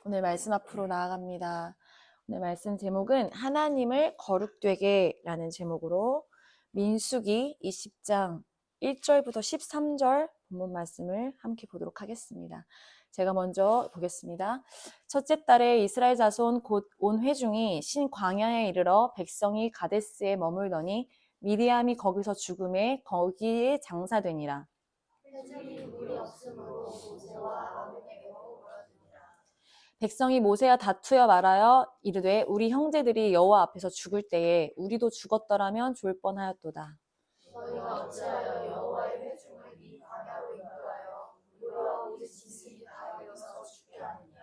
오늘 말씀 앞으로 나아갑니다. 오늘 말씀 제목은 하나님을 거룩되게 라는 제목으로 민수기 20장 1절부터 13절 본문 말씀을 함께 보도록 하겠습니다. 제가 먼저 보겠습니다. 첫째 달에 이스라엘 자손 곧 온 회중이 신 광야에 이르러 백성이 가데스에 머물더니 미디암이 거기서 죽음에 거기에 장사되니라. 회중이 물이 없으므로 모세와 아론에게로 물어주니라. 백성이 모세와 다투어 말하여 이르되 우리 형제들이 여호와 앞에서 죽을 때에 우리도 죽었더라면 좋을 뻔하였도다. 너희가 어찌하여 여호와의 회중을 이 광야로 인도하여 우리와 우리 짐승이 다 여기서 죽게 하느냐.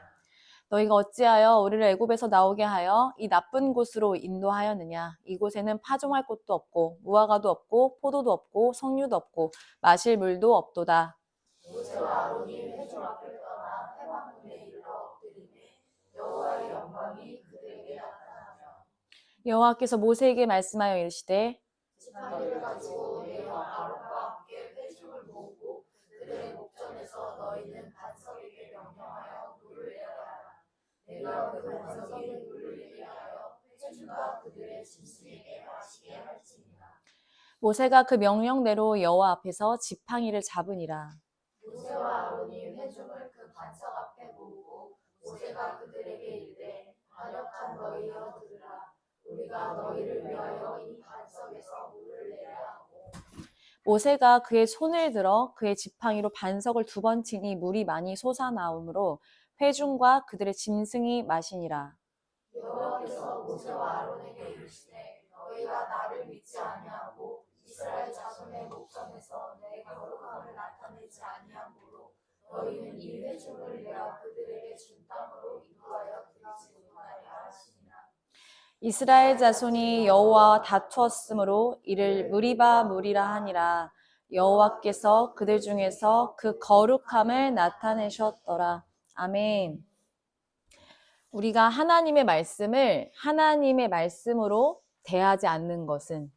너희가 어찌하여 우리를 애굽에서 나오게 하여 이 나쁜 곳으로 인도하였느냐. 이곳에는 파종할 곳도 없고 무화과도 없고 포도도 없고 석류도 없고 마실 물도 없도다. 모세와 아론이 회중 앞을 떠나 회막문에 이르러 엎드리매 여호와의 영광이 그들에게 나타나며 여호와께서 모세에게 말씀하여 이르시되 지팡이를 가지고 내려 아론과 함께 회중을 모으고 그들의 목전에서 너희는 반석에게 명령하여 물을 내어야 하라. 내가 그 반석이 물을 내게 하여 회중과 그들의 짐승에게 마시게 할지니라. 모세가 그 명령대로 여호와 앞에서 지팡이를 잡으니라. 모세와 아론이 회중을 그 반석 앞에 모으고 모세가 그들에게 이르되 반역한 너희여 들으라. 우리가 너희를 위하여 이 반석에서 물을 내야 하고. 모세가 그의 손을 들어 그의 지팡이로 반석을 2번 치니 물이 많이 솟아나오므로 회중과 그들의 짐승이 마시니라. 여호와께서 모세와 아론에게 이르시되 너희가 나를 믿지 아니하고 이스라엘 자손의 목전에서 내 거룩함을 나타내지 아니함으로 너희는 이 회중을 내가 그들에게 준 땅으로 인도하여 들이지 못하리라 하시니라. 이스라엘 자손이 여호와와 다투었으므로 이를 무리바 무리라 하니라. 여호와께서 그들 중에서 그 거룩함을 나타내셨더라. 아멘. 우리가 하나님의 말씀을 하나님의 말씀으로 대하지 않는 것은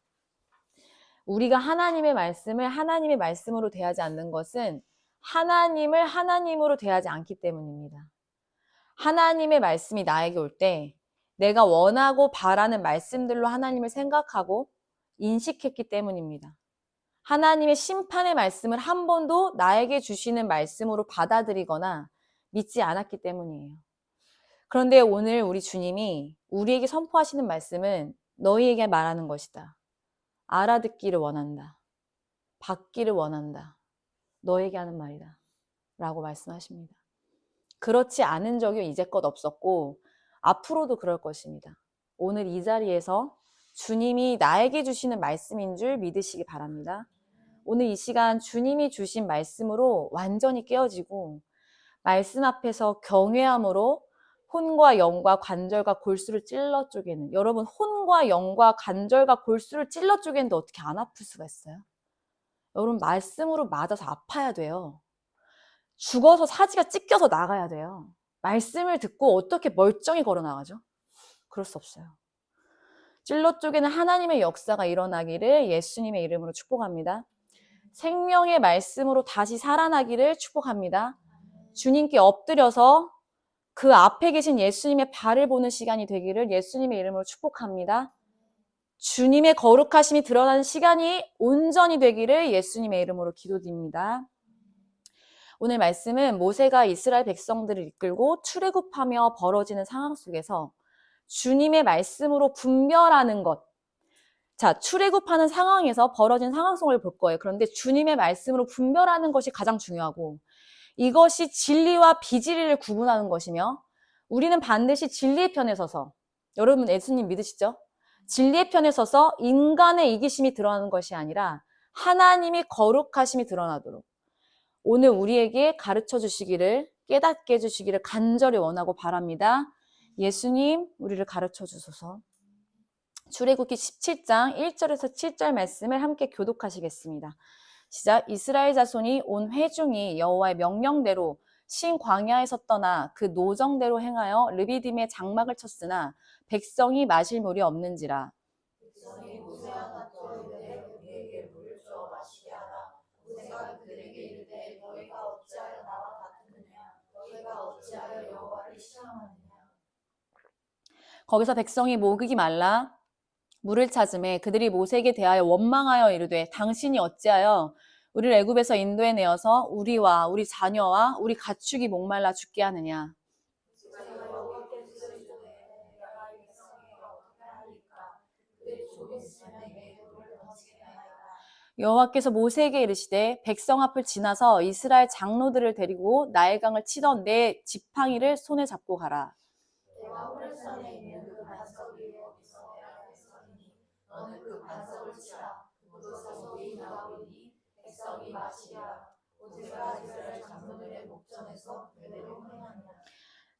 우리가 하나님의 말씀을 하나님의 말씀으로 대하지 않는 것은 하나님을 하나님으로 대하지 않기 때문입니다. 하나님의 말씀이 나에게 올 때 내가 원하고 바라는 말씀들로 하나님을 생각하고 인식했기 때문입니다. 하나님의 심판의 말씀을 한 번도 나에게 주시는 말씀으로 받아들이거나 믿지 않았기 때문이에요. 그런데 오늘 우리 주님이 우리에게 선포하시는 말씀은 너희에게 말하는 것이다. 알아듣기를 원한다. 받기를 원한다. 너에게 하는 말이다. 라고 말씀하십니다. 그렇지 않은 적이 이제껏 없었고 앞으로도 그럴 것입니다. 오늘 이 자리에서 주님이 나에게 주시는 말씀인 줄 믿으시기 바랍니다. 오늘 이 시간 주님이 주신 말씀으로 완전히 깨어지고 말씀 앞에서 경외함으로 혼과 영과 관절과 골수를 찔러 쪼개는, 여러분 혼과 영과 관절과 골수를 찔러 쪼개는데 어떻게 안 아플 수가 있어요? 여러분 말씀으로 맞아서 아파야 돼요. 죽어서 사지가 찢겨서 나가야 돼요. 말씀을 듣고 어떻게 멀쩡히 걸어 나가죠? 그럴 수 없어요. 찔러 쪼개는 하나님의 역사가 일어나기를 예수님의 이름으로 축복합니다. 생명의 말씀으로 다시 살아나기를 축복합니다. 주님께 엎드려서 그 앞에 계신 예수님의 발을 보는 시간이 되기를 예수님의 이름으로 축복합니다. 주님의 거룩하심이 드러나는 시간이 온전히 되기를 예수님의 이름으로 기도드립니다. 오늘 말씀은 모세가 이스라엘 백성들을 이끌고 출애굽하며 벌어지는 상황 속에서 주님의 말씀으로 분별하는 것. 자, 출애굽하는 상황에서 벌어진 상황 속을 볼 거예요. 그런데 주님의 말씀으로 분별하는 것이 가장 중요하고 이것이 진리와 비진리를 구분하는 것이며 우리는 반드시 진리의 편에 서서 여러분 예수님 믿으시죠? 진리의 편에 서서 인간의 이기심이 드러나는 것이 아니라 하나님의 거룩하심이 드러나도록 오늘 우리에게 가르쳐 주시기를 깨닫게 해주시기를 간절히 원하고 바랍니다. 예수님 우리를 가르쳐 주소서. 출애굽기 17장 1절에서 7절 말씀을 함께 교독하시겠습니다. 시작. 이스라엘 자손이 온 회중이 여호와의 명령대로 신 광야에서 떠나 그 노정대로 행하여 르비딤에 장막을 쳤으나 백성이 마실 물이 없는지라. 백성이 모세와 다투어 이르되 우리에게 물을 주어 마시게 하라. 모세가 그들에게 이르되 너희가 어찌하여 나와 다투느냐. 너희가 어찌하여 여호와를 거기서 백성이 목이 말라 물을 찾음에 그들이 모세에게 대하여 원망하여 이르되 당신이 어찌하여 우리를 애굽에서 인도해 내어서 우리와 우리 자녀와 우리 가축이 목말라 죽게 하느냐. 여호와께서 모세에게 이르시되 백성 앞을 지나서 이스라엘 장로들을 데리고 나일강을 치던 내 지팡이를 손에 잡고 가라.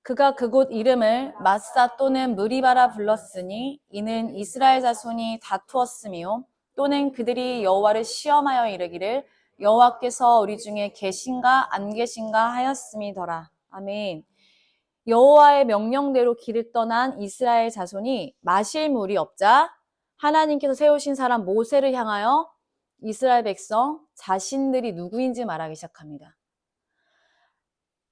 그가 그곳 이름을 마사 또는 무리바라 불렀으니 이는 이스라엘 자손이 다투었으며 또는 그들이 여호와를 시험하여 이르기를 여호와께서 우리 중에 계신가 안 계신가 하였음이더라. 아멘. 여호와의 명령대로 길을 떠난 이스라엘 자손이 마실 물이 없자 하나님께서 세우신 사람 모세를 향하여 이스라엘 백성 자신들이 누구인지 말하기 시작합니다.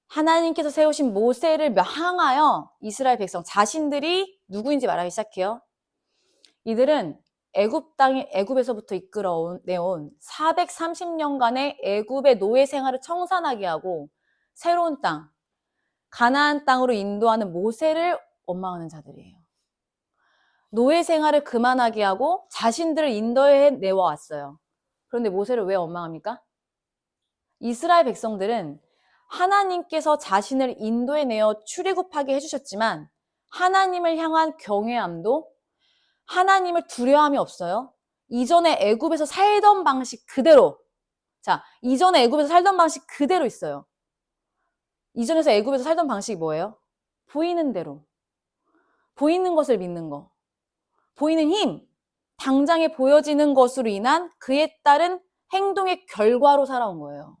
하나님께서 세우신 모세를 향하여 이스라엘 백성 자신들이 누구인지 말하기 시작해요. 이들은 애굽에서부터 이끌어내온 430년간의 애굽의 노예 생활을 청산하게 하고 새로운 땅, 가나안 땅으로 인도하는 모세를 원망하는 자들이에요. 노예 생활을 그만하게 하고 자신들을 인도해 내어왔어요. 그런데 모세를 왜 원망합니까? 이스라엘 백성들은 하나님께서 자신을 인도해 내어 출애굽하게 해주셨지만 하나님을 향한 경외함도 하나님을 두려움이 없어요. 이전에 애굽에서 살던 방식 그대로. 자, 이전에 애굽에서 살던 방식 그대로 있어요. 이전에서 애굽에서 살던 방식이 뭐예요? 보이는 대로. 보이는 것을 믿는 거. 보이는 힘. 당장에 보여지는 것으로 인한 그에 따른 행동의 결과로 살아온 거예요.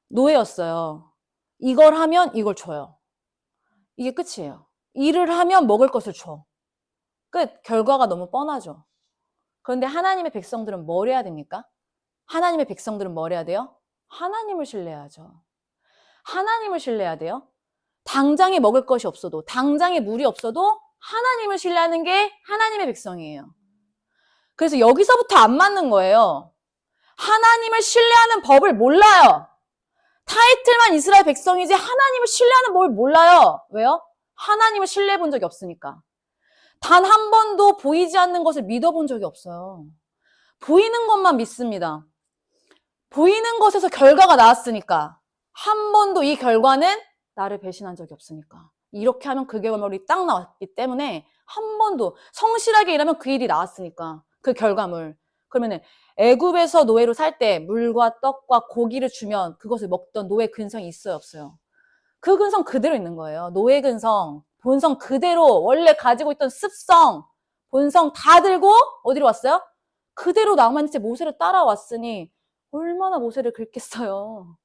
노예였어요. 이걸 하면 이걸 줘요. 이게 끝이에요. 일을 하면 먹을 것을 줘. 끝. 결과가 너무 뻔하죠. 그런데 하나님의 백성들은 뭘 해야 됩니까? 하나님의 백성들은 뭘 해야 돼요? 하나님을 신뢰하죠. 하나님을 신뢰해야 돼요. 당장에 먹을 것이 없어도, 당장에 물이 없어도 하나님을 신뢰하는 게 하나님의 백성이에요. 그래서 여기서부터 안 맞는 거예요. 하나님을 신뢰하는 법을 몰라요. 타이틀만 이스라엘 백성이지 하나님을 신뢰하는 법을 몰라요. 왜요? 하나님을 신뢰해 본 적이 없으니까. 단 한 번도 보이지 않는 것을 믿어본 적이 없어요. 보이는 것만 믿습니다. 보이는 것에서 결과가 나왔으니까. 한 번도 이 결과는 나를 배신한 적이 없으니까. 이렇게 하면 그 결과물이 딱 나왔기 때문에 한 번도 성실하게 일하면 그 일이 나왔으니까. 그 결과물. 그러면은 애굽에서 노예로 살 때 물과 떡과 고기를 주면 그것을 먹던 노예 근성이 있어요, 없어요? 그 근성 그대로 있는 거예요. 노예 근성, 본성 그대로 원래 가지고 있던 습성, 본성 다 들고 어디로 왔어요? 그대로 낭만 채 모세를 따라왔으니 얼마나 모세를 긁겠어요.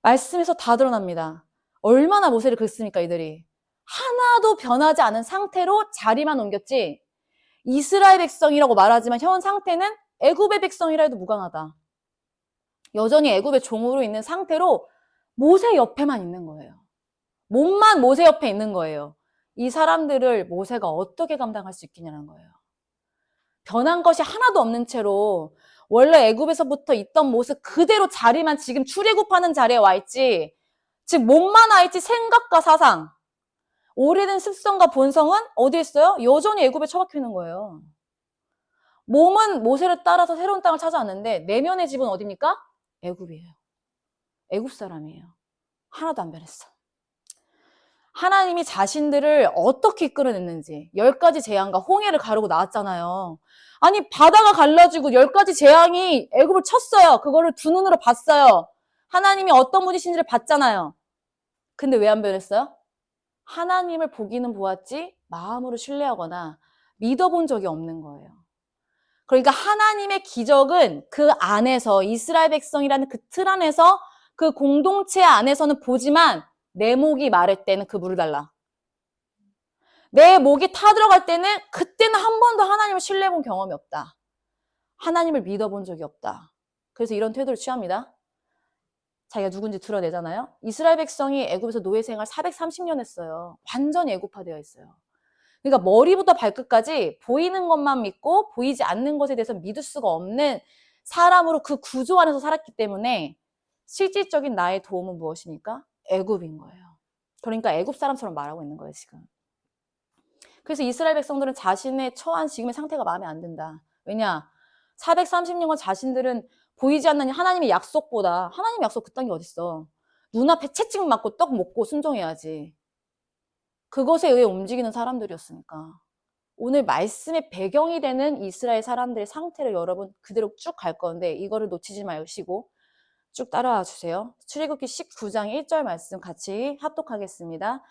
말씀에서 다 드러납니다. 얼마나 모세를 긁습니까, 이들이. 하나도 변하지 않은 상태로 자리만 옮겼지 이스라엘 백성이라고 말하지만 현 상태는 애굽의 백성이라 해도 무관하다. 여전히 애굽의 종으로 있는 상태로 모세 옆에만 있는 거예요. 몸만 모세 옆에 있는 거예요. 이 사람들을 모세가 어떻게 감당할 수 있겠냐는 거예요. 변한 것이 하나도 없는 채로 원래 애굽에서부터 있던 모습 그대로 자리만 지금 출애굽하는 자리에 와 있지. 즉 몸만 와 있지 생각과 사상, 오래된 습성과 본성은 어디에 있어요? 여전히 애굽에 처박혀 있는 거예요. 몸은 모세를 따라서 새로운 땅을 찾아왔는데 내면의 집은 어디입니까? 애굽이에요. 애굽 사람이에요. 하나도 안 변했어. 하나님이 자신들을 어떻게 이끌어냈는지 10가지 재앙과 홍해를 가르고 나왔잖아요. 아니 바다가 갈라지고 10가지 재앙이 애굽을 쳤어요. 그거를 두 눈으로 봤어요. 하나님이 어떤 분이신지를 봤잖아요. 근데 왜 안 변했어요? 하나님을 보기는 보았지 마음으로 신뢰하거나 믿어본 적이 없는 거예요. 그러니까 하나님의 기적은 그 안에서 이스라엘 백성이라는 그 틀 안에서 그 공동체 안에서는 보지만 내 목이 마를 때는 그 물을 달라. 내 목이 타들어갈 때는 그때는 한 번도 하나님을 신뢰해본 경험이 없다. 하나님을 믿어본 적이 없다. 그래서 이런 태도를 취합니다. 자기가 누군지 드러내잖아요. 이스라엘 백성이 애굽에서 노예 생활 430년 했어요. 완전히 애굽화되어 있어요. 그러니까 머리부터 발끝까지 보이는 것만 믿고 보이지 않는 것에 대해서 믿을 수가 없는 사람으로 그 구조 안에서 살았기 때문에 실질적인 나의 도움은 무엇입니까? 애굽인 거예요. 그러니까 애굽 사람처럼 말하고 있는 거예요, 지금. 그래서 이스라엘 백성들은 자신의 처한 지금의 상태가 마음에 안 든다. 왜냐? 430년간 자신들은 보이지 않는 하나님의 약속보다 하나님의 약속 그딴 게 어딨어. 눈앞에 채찍 맞고 떡 먹고 순종해야지. 그것에 의해 움직이는 사람들이었으니까. 오늘 말씀의 배경이 되는 이스라엘 사람들의 상태를 여러분 그대로 쭉 갈 건데 이거를 놓치지 마시고 쭉 따라와 주세요. 출애굽기 19장 1절 말씀 같이 합독하겠습니다.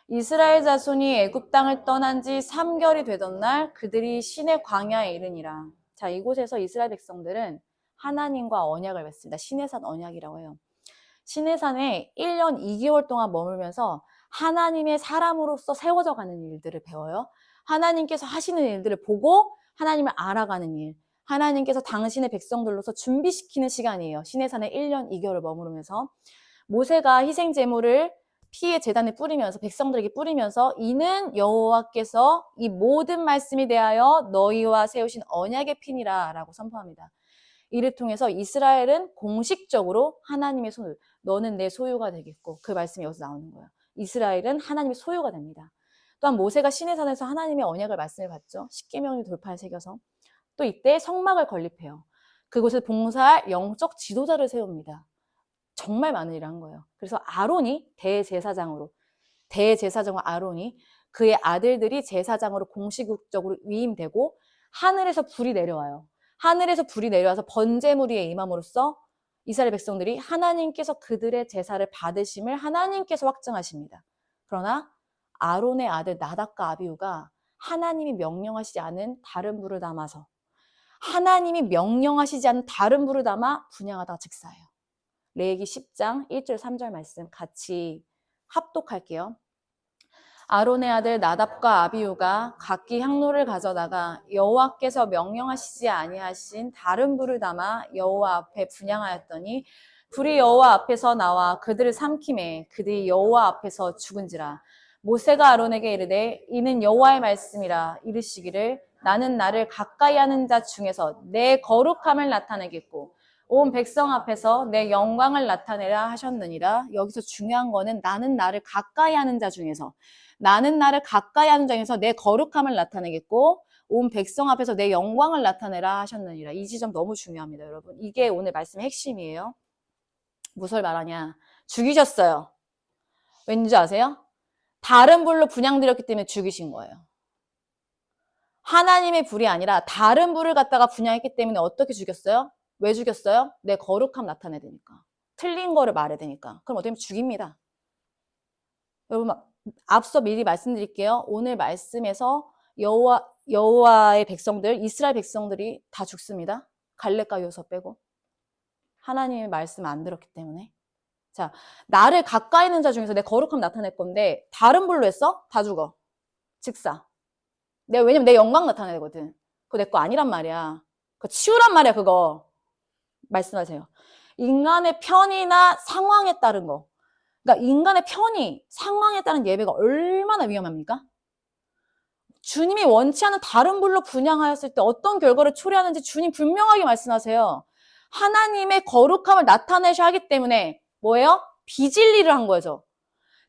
이스라엘 자손이 애굽 땅을 떠난 지 3개월이 되던 날 그들이 시내 광야에 이르니라. 자, 이곳에서 이스라엘 백성들은 하나님과 언약을 맺습니다. 시내산 언약이라고 해요. 시내산에 1년 2개월 동안 머물면서 하나님의 사람으로서 세워져 가는 일들을 배워요. 하나님께서 하시는 일들을 보고 하나님을 알아가는 일. 하나님께서 당신의 백성들로서 준비시키는 시간이에요. 시내산에 1년 2개월을 머무르면서 모세가 희생 제물을 피의 제단에 뿌리면서 백성들에게 뿌리면서 이는 여호와께서 이 모든 말씀에 대하여 너희와 세우신 언약의 피니라 라고 선포합니다. 이를 통해서 이스라엘은 공식적으로 하나님의 소유, 너는 내 소유가 되겠고 그 말씀이 여기서 나오는 거예요. 이스라엘은 하나님의 소유가 됩니다. 또한 모세가 시내산에서 하나님의 언약을 말씀을 받죠. 십계명의 돌판을 새겨서. 또 이때 성막을 건립해요. 그곳에 봉사할 영적 지도자를 세웁니다. 정말 많은 일을 한 거예요. 그래서 아론이 대제사장으로 아론이 그의 아들들이 제사장으로 공식적으로 위임되고 하늘에서 불이 내려와요. 하늘에서 불이 내려와서 번제물 위에 임함으로써 이스라엘 백성들이 하나님께서 그들의 제사를 받으심을 하나님께서 확증하십니다. 그러나 아론의 아들 나답과 아비후가 하나님이 명령하시지 않은 다른 불을 담아서 하나님이 명령하시지 않은 다른 불을 담아 분향하다가 즉사해요. 레위기 10장 1절 3절 말씀 같이 합독할게요. 아론의 아들 나답과 아비후가 각기 향로를 가져다가 여호와께서 명령하시지 아니하신 다른 불을 담아 여호와 앞에 분향하였더니 불이 여호와 앞에서 나와 그들을 삼키매 그들이 여호와 앞에서 죽은지라. 모세가 아론에게 이르되 이는 여호와의 말씀이라 이르시기를 나는 나를 가까이 하는 자 중에서 내 거룩함을 나타내겠고 온 백성 앞에서 내 영광을 나타내라 하셨느니라. 여기서 중요한 거는 나는 나를 가까이 하는 자 중에서 내 거룩함을 나타내겠고 온 백성 앞에서 내 영광을 나타내라 하셨느니라. 이 지점 너무 중요합니다, 여러분. 이게 오늘 말씀의 핵심이에요. 무엇을 말하냐? 죽이셨어요. 왠지 아세요? 다른 불로 분향드렸기 때문에 죽이신 거예요. 하나님의 불이 아니라 다른 불을 갖다가 분향했기 때문에 어떻게 죽였어요? 왜 죽였어요? 내 거룩함 나타내야 되니까. 틀린 거를 말해야 되니까. 그럼 어떻게 보면 죽입니다. 여러분, 앞서 미리 말씀드릴게요. 오늘 말씀에서 여호와의 백성들, 이스라엘 백성들이 다 죽습니다. 갈렙과 요셉 빼고. 하나님의 말씀 안 들었기 때문에. 자, 나를 가까이 있는 자 중에서 내 거룩함 나타낼 건데 다른 불로 했어? 다 죽어. 즉사. 왜냐면 내 영광 나타내야 되거든. 그거 내 거 아니란 말이야. 그거 치우란 말이야, 그거. 말씀하세요. 인간의 편의나 상황에 따른 거. 그러니까 인간의 편의, 상황에 따른 예배가 얼마나 위험합니까? 주님이 원치 않는 다른 불로 분향하였을 때 어떤 결과를 초래하는지 주님 분명하게 말씀하세요. 하나님의 거룩함을 나타내셔야 하기 때문에 뭐예요? 비진리를 한 거죠.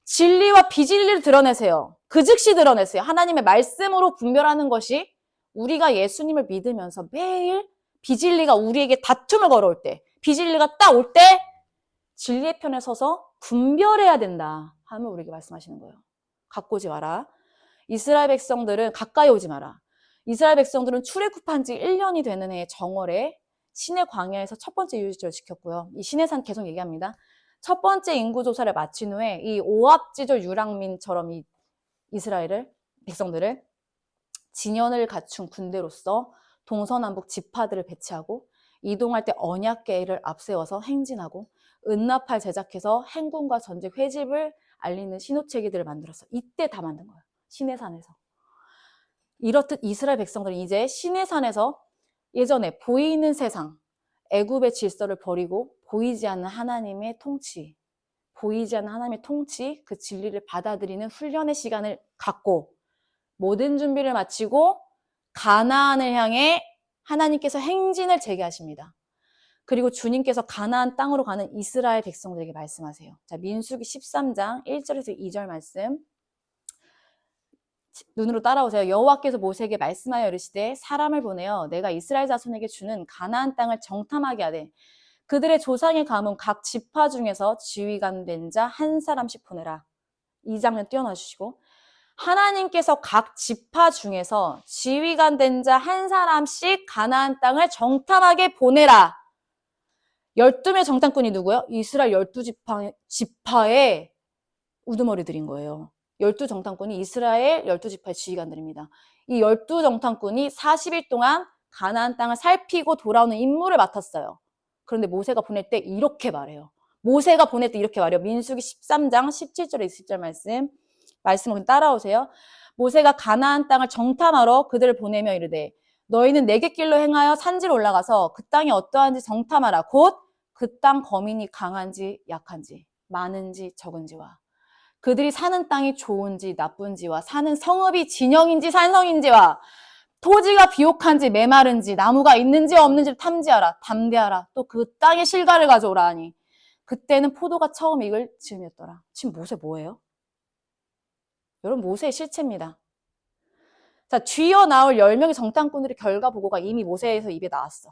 진리와 비진리를 드러내세요. 그 즉시 드러내세요. 하나님의 말씀으로 분별하는 것이 우리가 예수님을 믿으면서 매일 비진리가 우리에게 다툼을 걸어올 때, 비진리가 딱 올 때 진리의 편에 서서 분별해야 된다 하면 우리에게 말씀하시는 거예요. 갖고 오지 마라. 이스라엘 백성들은 가까이 오지 마라. 이스라엘 백성들은 출애굽한 지 1년이 되는 해에 정월에 시내 광야에서 첫 번째 유월절을 지켰고요. 이 시내산 계속 얘기합니다. 첫 번째 인구조사를 마친 후에 이 오합지졸 유랑민처럼 이 이스라엘을 백성들을 진연을 갖춘 군대로서 동서남북 지파들을 배치하고 이동할 때 언약궤를 앞세워서 행진하고 은나팔 제작해서 행군과 전쟁 회집을 알리는 신호체계들을 만들었어. 이때 다 만든 거예요. 시내산에서. 이렇듯 이스라엘 백성들은 이제 시내산에서 예전에 보이는 세상, 애굽의 질서를 버리고 보이지 않는 하나님의 통치, 그 진리를 받아들이는 훈련의 시간을 갖고 모든 준비를 마치고 가나안을 향해 하나님께서 행진을 재개하십니다. 그리고 주님께서 가나안 땅으로 가는 이스라엘 백성들에게 말씀하세요. 자, 민수기 13장 1절에서 2절 말씀. 눈으로 따라오세요. 여호와께서 모세에게 말씀하여 이르시되 사람을 보내어 내가 이스라엘 자손에게 주는 가나안 땅을 정탐하게 하되 그들의 조상의 가문 각 지파 중에서 지휘관 된 자 한 사람씩 보내라. 이 장면 띄워놔 주시고, 하나님께서 각 지파 중에서 지휘관 된 자 한 사람씩 가나안 땅을 정탐하게 보내라. 12명의 정탐꾼이 누구요? 이스라엘 12지파의 우두머리들인 거예요. 12정탐꾼이 이스라엘 12지파의 지휘관들입니다. 이 12정탐꾼이 40일 동안 가나안 땅을 살피고 돌아오는 임무를 맡았어요. 그런데 모세가 보낼 때 이렇게 말해요. 민수기 13장 17절에 20절 말씀을 따라오세요. 모세가 가나안 땅을 정탐하러 그들을 보내며 이르되 너희는 내게 길로 행하여 산지로 올라가서 그 땅이 어떠한지 정탐하라. 곧 그 땅 거민이 강한지 약한지 많은지 적은지와 그들이 사는 땅이 좋은지 나쁜지와 사는 성읍이 진영인지 산성인지와 토지가 비옥한지 메마른지 나무가 있는지 없는지를 탐지하라. 담대하라. 또 그 땅의 실과를 가져오라 하니 그때는 포도가 처음 익을 즈음이었더라. 지금 모세 뭐예요? 여러분, 모세의 실체입니다. 자, 뒤어 나올 10명의 정탐꾼들의 결과 보고가 이미 모세에서 입에 나왔어.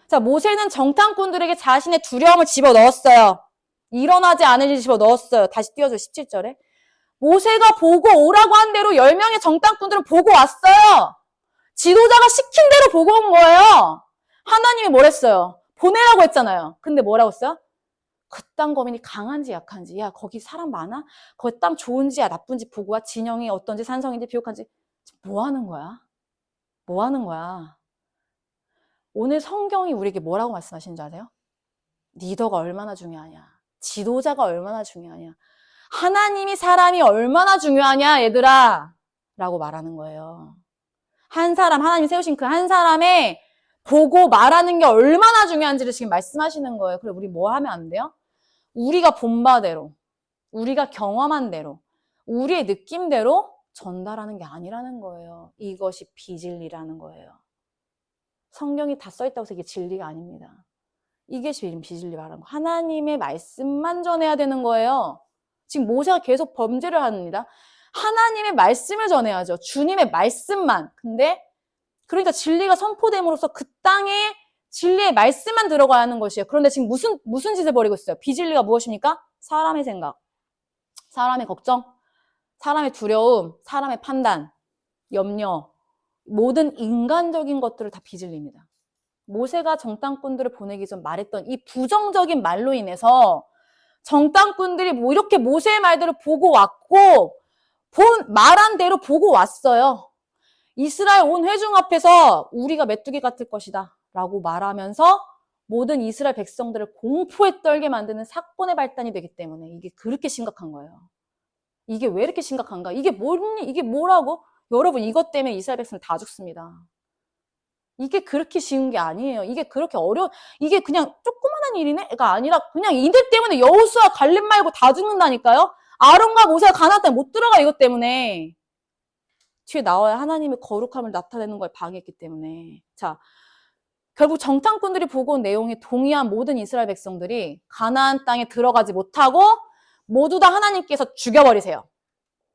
자, 모세는 정탐꾼들에게 자신의 두려움을 집어넣었어요. 일어나지 않을 일 집어넣었어요. 다시 띄워줘, 17절에. 모세가 보고 오라고 한 대로 10명의 정탐꾼들은 보고 왔어요. 지도자가 시킨 대로 보고 온 거예요. 하나님이 뭐랬어요? 보내라고 했잖아요. 근데 뭐라고 했어요? 그 땅 거민이 강한지 약한지, 야 거기 사람 많아? 거기 땅 좋은지 나쁜지 보고 와. 진영이 어떤지 산성인지 비옥한지. 뭐 하는 거야? 뭐 하는 거야? 오늘 성경이 우리에게 뭐라고 말씀하시는 줄 아세요? 리더가 얼마나 중요하냐, 지도자가 얼마나 중요하냐, 하나님이 사람이 얼마나 중요하냐 얘들아 라고 말하는 거예요. 한 사람, 하나님이 세우신 그 한 사람의 보고 말하는 게 얼마나 중요한지를 지금 말씀하시는 거예요. 그래, 우리 뭐 하면 안 돼요? 우리가 본 바대로, 우리가 경험한 대로, 우리의 느낌대로 전달하는 게 아니라는 거예요. 이것이 비진리라는 거예요. 성경이 다 써있다고 해서 이게 진리가 아닙니다. 이게 지금 비진리 말하는 거. 하나님의 말씀만 전해야 되는 거예요. 지금 모세가 계속 범죄를 합니다. 하나님의 말씀을 전해야죠. 주님의 말씀만. 근데 그러니까 진리가 선포됨으로써 그 땅에 진리의 말씀만 들어가야 하는 것이에요. 그런데 지금 무슨 짓을 벌이고 있어요? 비진리가 무엇입니까? 사람의 생각, 사람의 걱정, 사람의 두려움, 사람의 판단, 염려, 모든 인간적인 것들을 다 비진리입니다. 모세가 정탐꾼들을 보내기 전 말했던 이 부정적인 말로 인해서 정탐꾼들이 뭐 이렇게 모세의 말대로 보고 왔고 말한 대로 보고 왔어요. 이스라엘 온 회중 앞에서 우리가 메뚜기 같을 것이다 라고 말하면서 모든 이스라엘 백성들을 공포에 떨게 만드는 사건의 발단이 되기 때문에 이게 그렇게 심각한 거예요. 이게 왜 이렇게 심각한가? 이게 뭐라고? 여러분, 이것 때문에 이스라엘 백성은 다 죽습니다. 이게 그렇게 쉬운 게 아니에요. 이게 그렇게 이게 그냥 조그만한 일이네가 아니라 그냥 이들 때문에 여호수아 갈렙 말고 다 죽는다니까요. 아론과 모세가 가나안 땅에 못 들어가. 이것 때문에 뒤에 나와야 하나님의 거룩함을 나타내는 걸 방해했기 때문에. 자, 결국 정탐꾼들이 보고 온 내용에 동의한 모든 이스라엘 백성들이 가나안 땅에 들어가지 못하고 모두 다 하나님께서 죽여버리세요.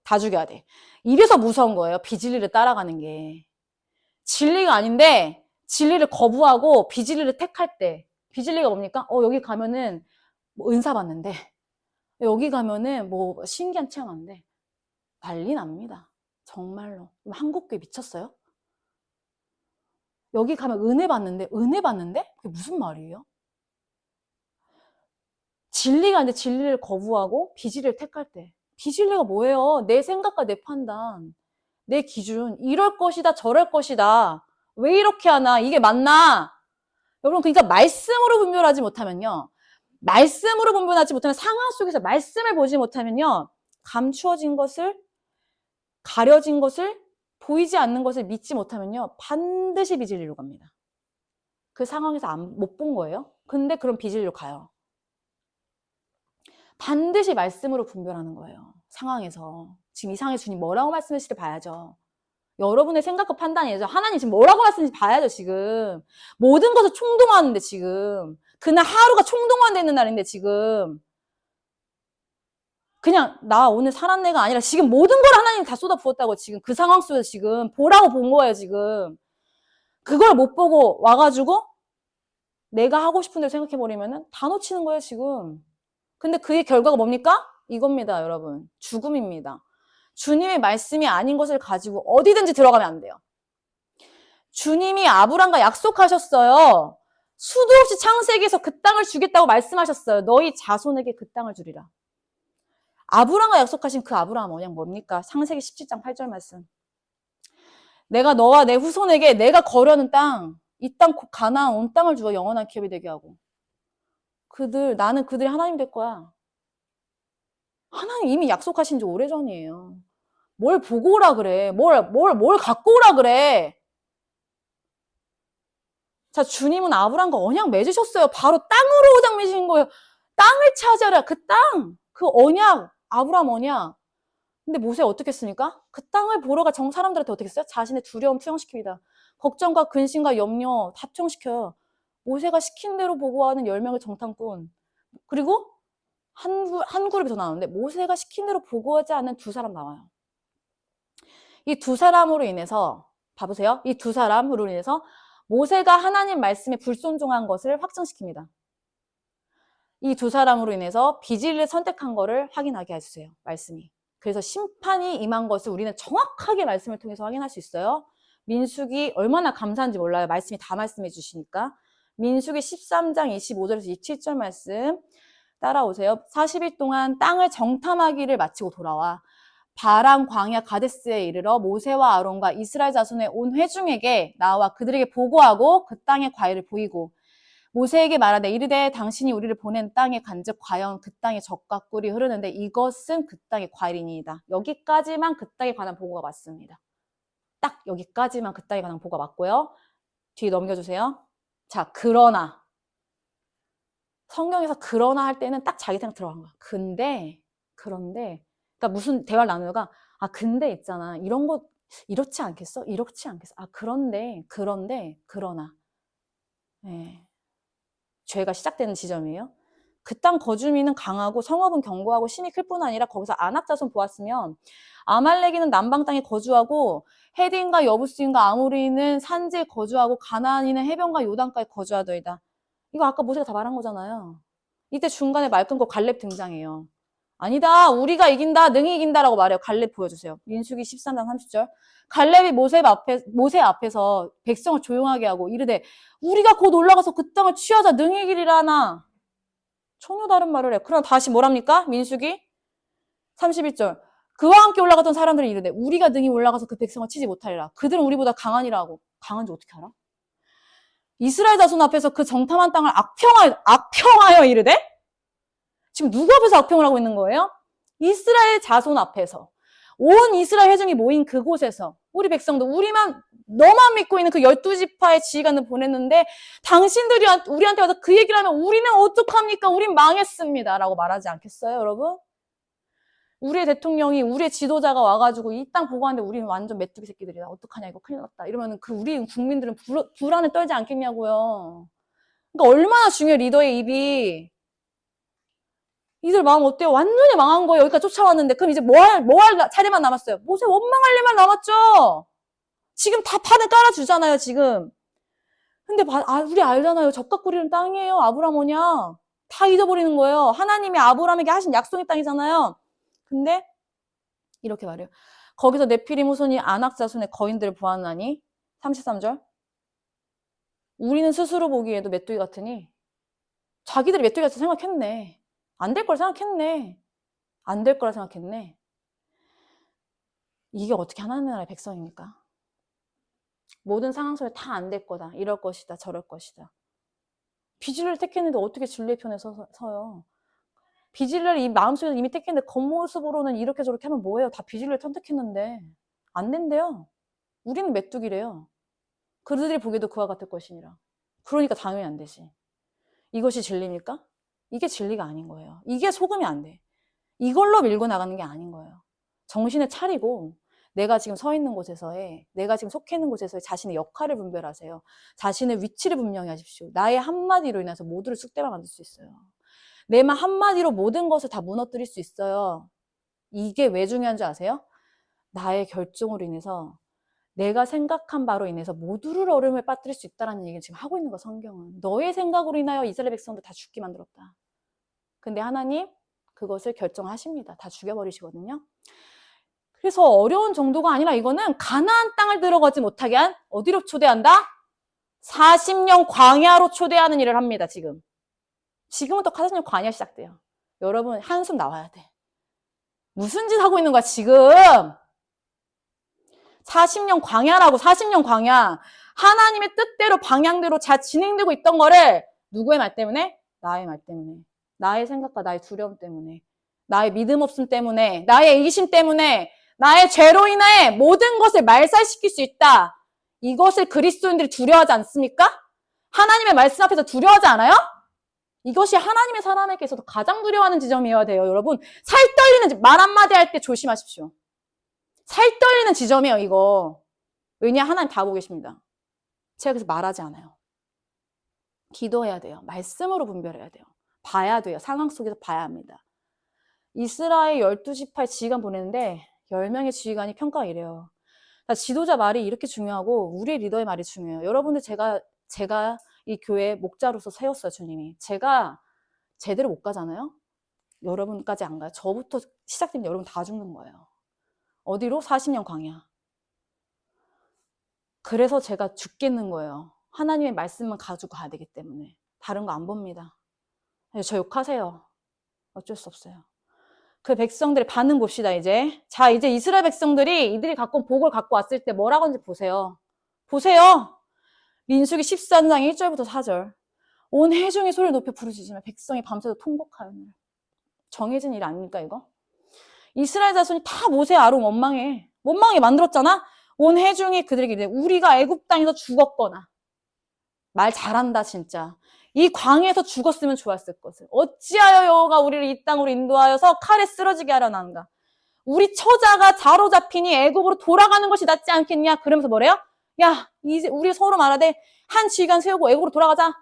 다 죽여야 돼. 이래서 무서운 거예요. 비진리를 따라가는 게. 진리가 아닌데 진리를 거부하고 비진리를 택할 때, 비진리가 뭡니까? 여기 가면은 뭐 은사 받는데, 여기 가면은 뭐 신기한 체험하는데, 난리 납니다. 정말로. 한국교회 미쳤어요? 여기 가면 은혜 받는데? 그게 무슨 말이에요? 진리가 아닌데 진리를 거부하고 비진리를 택할 때. 비진리가 뭐예요? 내 생각과 내 판단, 내 기준, 이럴 것이다 저럴 것이다, 왜 이렇게 하나, 이게 맞나? 여러분, 그러니까 말씀으로 분별하지 못하면요, 상황 속에서 말씀을 보지 못하면요, 감추어진 것을, 가려진 것을, 보이지 않는 것을 믿지 못하면요 반드시 비진리로 갑니다. 그 상황에서 못 본 거예요. 근데 그럼 빚으로 가요. 반드시 말씀으로 분별하는 거예요. 상황에서. 지금 이 상황에 주님 뭐라고 말씀하실지 봐야죠. 여러분의 생각과 판단이죠. 하나님 지금 뭐라고 말씀하실지 봐야죠, 지금. 모든 것을 총동원하는데, 지금. 그날 하루가 총동원되는 날인데, 지금. 그냥 나 오늘 살았네가 아니라 지금 모든 걸 하나님 다 쏟아부었다고 지금 그 상황 속에서 지금 보라고 본 거예요, 지금. 그걸 못 보고 와가지고 내가 하고 싶은 대로 생각해버리면은 다 놓치는 거예요, 지금. 근데 그의 결과가 뭡니까? 이겁니다, 여러분. 죽음입니다. 주님의 말씀이 아닌 것을 가지고 어디든지 들어가면 안 돼요. 주님이 아브람과 약속하셨어요. 수도 없이 창세기에서 그 땅을 주겠다고 말씀하셨어요. 너희 자손에게 그 땅을 주리라. 아브람과 약속하신 그 아브람 언약 뭡니까? 창세기 17장 8절 말씀. 내가 너와 내 후손에게 내가 거려는 땅, 이 땅 가나안 온 땅을 주어 영원한 기업이 되게 하고 나는 그들이 하나님 될 거야. 하나님 이미 약속하신 지 오래전이에요. 뭘 보고 오라 그래. 뭘 갖고 오라 그래. 자, 주님은 아브람과 언약 맺으셨어요. 바로 땅으로 언약 맺으신 거예요. 땅을 차지하라. 그 땅, 그 언약, 아브람 언약. 근데 모세 어떻게 했습니까? 그 땅을 보러 가 사람들한테 어떻게 했어요? 자신의 두려움 투영시킵니다. 걱정과 근심과 염려 다 투영시켜요. 모세가 시킨 대로 보고하는 10명의 정탐꾼. 그리고 한 그룹이 더 나오는데 모세가 시킨 대로 보고하지 않는 2사람 나와요. 이 2사람으로 인해서 봐보세요. 이 2사람으로 인해서 모세가 하나님 말씀에 불순종한 것을 확증시킵니다. 이 2사람으로 인해서 비질을 선택한 것을 확인하게 해주세요. 말씀이. 그래서 심판이 임한 것을 우리는 정확하게 말씀을 통해서 확인할 수 있어요. 민수기 얼마나 감사한지 몰라요. 말씀이 다 말씀해 주시니까. 민수기 13장 25절에서 27절 말씀 따라오세요. 40일 동안 땅을 정탐하기를 마치고 돌아와 바람 광야 가데스에 이르러 모세와 아론과 이스라엘 자손의 온 회중에게 나와 그들에게 보고하고 그 땅의 과일을 보이고 모세에게 말하되 이르되 당신이 우리를 보낸 땅에 간즉 과연 그 땅에 젖과 꿀이 흐르는데 이것은 그 땅의 과일이니이다. 여기까지만 그 땅에 관한 보고가 맞습니다. 딱 여기까지만 그 땅에 관한 보고가 맞고요. 뒤에 넘겨주세요. 자, 그러나 성경에서 그러나 할 때는 딱 자기 생각 들어간 거야. 그런데 그러니까 무슨 대화를 나누다가 근데 있잖아. 이런 거 이렇지 않겠어? 이렇지 않겠어? 그런데 그러나 네. 죄가 시작되는 지점이에요. 그 땅 거주민은 강하고 성읍은 견고하고 힘이 클 뿐 아니라 거기서 아낙 자손 보았으면 아말렉인은 남방 땅에 거주하고 헤딘과 여부스인과 아모리는 산지에 거주하고 가나안인은 해변과 요단가에 거주하더이다. 이거 아까 모세가 다 말한 거잖아요. 이때 중간에 말 끊고 갈렙 등장해요. 아니다. 우리가 이긴다. 능히 이긴다라고 말해요. 갈렙 보여주세요. 민수기 13장 30절. 갈렙이 모세 앞에서 백성을 조용하게 하고 이르되 우리가 곧 올라가서 그 땅을 취하자 능히 이기리라 하나. 전혀 다른 말을 해요. 그러나 다시 뭐랍니까? 민수기 31절. 그와 함께 올라갔던 사람들이 이르되 우리가 능히 올라가서 그 백성을 치지 못하리라. 그들은 우리보다 강하니라 하고. 강한지 어떻게 알아? 이스라엘 자손 앞에서 그 정탐한 땅을 악평하여 이르되 지금 누구 앞에서 악평을 하고 있는 거예요? 이스라엘 자손 앞에서. 온 이스라엘 회중이 모인 그곳에서 우리 백성도 너만 믿고 있는 그 12지파의 지휘관을 보냈는데 당신들이 우리한테 와서 그 얘기를 하면 우리는 어떡합니까? 우린 망했습니다. 라고 말하지 않겠어요, 여러분? 우리의 대통령이 우리의 지도자가 와가지고 이 땅 보고 하는데 우리는 완전 메뚜기 새끼들이다. 어떡하냐 이거 큰일 났다. 이러면 우리 국민들은 불안에 떨지 않겠냐고요. 그러니까 얼마나 중요해 리더의 입이. 이들 마음 어때요? 완전히 망한 거예요. 여기까지 쫓아왔는데 그럼 이제 뭐 할 차례만 남았어요? 모세 원망할 일만 남았죠. 지금 다 판을 깔아주잖아요, 지금. 근데 우리 알잖아요. 젖과 꿀이는 땅이에요. 아브람 언약. 다 잊어버리는 거예요. 하나님이 아브람에게 하신 약속의 땅이잖아요. 근데 이렇게 말해요. 거기서 네피림 후손이 아낙 자손의 거인들을 보았나니 33절. 우리는 스스로 보기에도 메뚜기 같으니 자기들이 메뚜기 같이 생각했네. 안 될 걸 생각했네. 안 될 거라 생각했네. 이게 어떻게 하나님 나라의 백성입니까? 모든 상황 속에 다 안 될 거다. 이럴 것이다. 저럴 것이다. 비질레를 택했는데 어떻게 진리의 편에 서요? 비질레를 이 마음속에서 이미 택했는데 겉모습으로는 이렇게 저렇게 하면 뭐예요? 다 비질레를 선택했는데 안 된대요. 우리는 메뚜기래요. 그들이 보기에도 그와 같을 것이니라. 그러니까 당연히 안 되지. 이것이 진리입니까? 이게 진리가 아닌 거예요. 이게 속으면 안 돼. 이걸로 밀고 나가는 게 아닌 거예요. 정신을 차리고 내가 지금 서 있는 곳에서의, 내가 지금 속해 있는 곳에서의 자신의 역할을 분별하세요. 자신의 위치를 분명히 하십시오. 나의 한마디로 인해서 모두를 쑥대밭 만들 수 있어요. 내 말 한마디로 모든 것을 다 무너뜨릴 수 있어요. 이게 왜 중요한지 아세요? 나의 결정으로 인해서, 내가 생각한 바로 인해서 모두를 얼음에 빠뜨릴 수 있다는 얘기를 지금 하고 있는 거야, 성경은. 너의 생각으로 인하여 이스라엘 백성들 다 죽게 만들었다. 근데 하나님 그것을 결정하십니다. 다 죽여버리시거든요. 그래서 어려운 정도가 아니라 이거는 가나안 땅을 들어가지 못하게 한, 어디로 초대한다? 40년 광야로 초대하는 일을 합니다. 지금은 또 40년 광야 시작돼요. 여러분 한숨 나와야 돼. 무슨 짓 하고 있는 거야 지금? 40년 광야라고. 40년 광야. 하나님의 뜻대로 방향대로 잘 진행되고 있던 거를 누구의 말 때문에? 나의 말 때문에. 나의 생각과 나의 두려움 때문에. 나의 믿음 없음 때문에. 나의 이기심 때문에. 나의 죄로 인해 모든 것을 말살시킬 수 있다. 이것을 그리스도인들이 두려워하지 않습니까? 하나님의 말씀 앞에서 두려워하지 않아요? 이것이 하나님의 사람에게서도 가장 두려워하는 지점이어야 돼요. 여러분 살 떨리는 말 한마디 할 때 조심하십시오. 살 떨리는 지점이에요, 이거. 왜냐? 하나님 다 보고 계십니다. 제가 그래서 말하지 않아요. 기도해야 돼요. 말씀으로 분별해야 돼요. 봐야 돼요. 상황 속에서 봐야 합니다. 이스라엘 12지파의 지휘관 보내는데 10명의 지휘관이 평가가 이래요. 지도자 말이 이렇게 중요하고 우리의 리더의 말이 중요해요. 여러분들 제가 이 교회 목자로서 세웠어요, 주님이. 제가 제대로 못 가잖아요? 여러분까지 안 가요. 저부터 시작되면 여러분 다 죽는 거예요. 어디로? 40년 광야. 그래서 제가 죽겠는 거예요. 하나님의 말씀만 가지고 가야 되기 때문에. 다른 거 안 봅니다. 저 욕하세요. 어쩔 수 없어요. 그 백성들의 반응 봅시다, 이제. 자, 이제 이스라엘 백성들이 이들이 갖고 온 복을 갖고 왔을 때 뭐라고 하는지 보세요. 보세요. 민수기 14장 1절부터 4절. 온 회중이 소리를 높여 부르짖으며 백성이 밤새도 통곡하였느라. 정해진 일 아닙니까, 이거? 이스라엘 자손이 다 모세 아론 원망해 만들었잖아. 온 회중이 그들에게 이래. 우리가 애굽 땅에서 죽었거나. 말 잘한다 진짜. 이 광야에서 죽었으면 좋았을 것을. 어찌하여 여호와가 우리를 이 땅으로 인도하여서 칼에 쓰러지게 하려 하는가. 우리 처자가 사로잡히니 애굽으로 돌아가는 것이 낫지 않겠냐. 그러면서 뭐래요? 야, 이제 우리 서로 말하되 한 지휘관 세우고 애굽으로 돌아가자.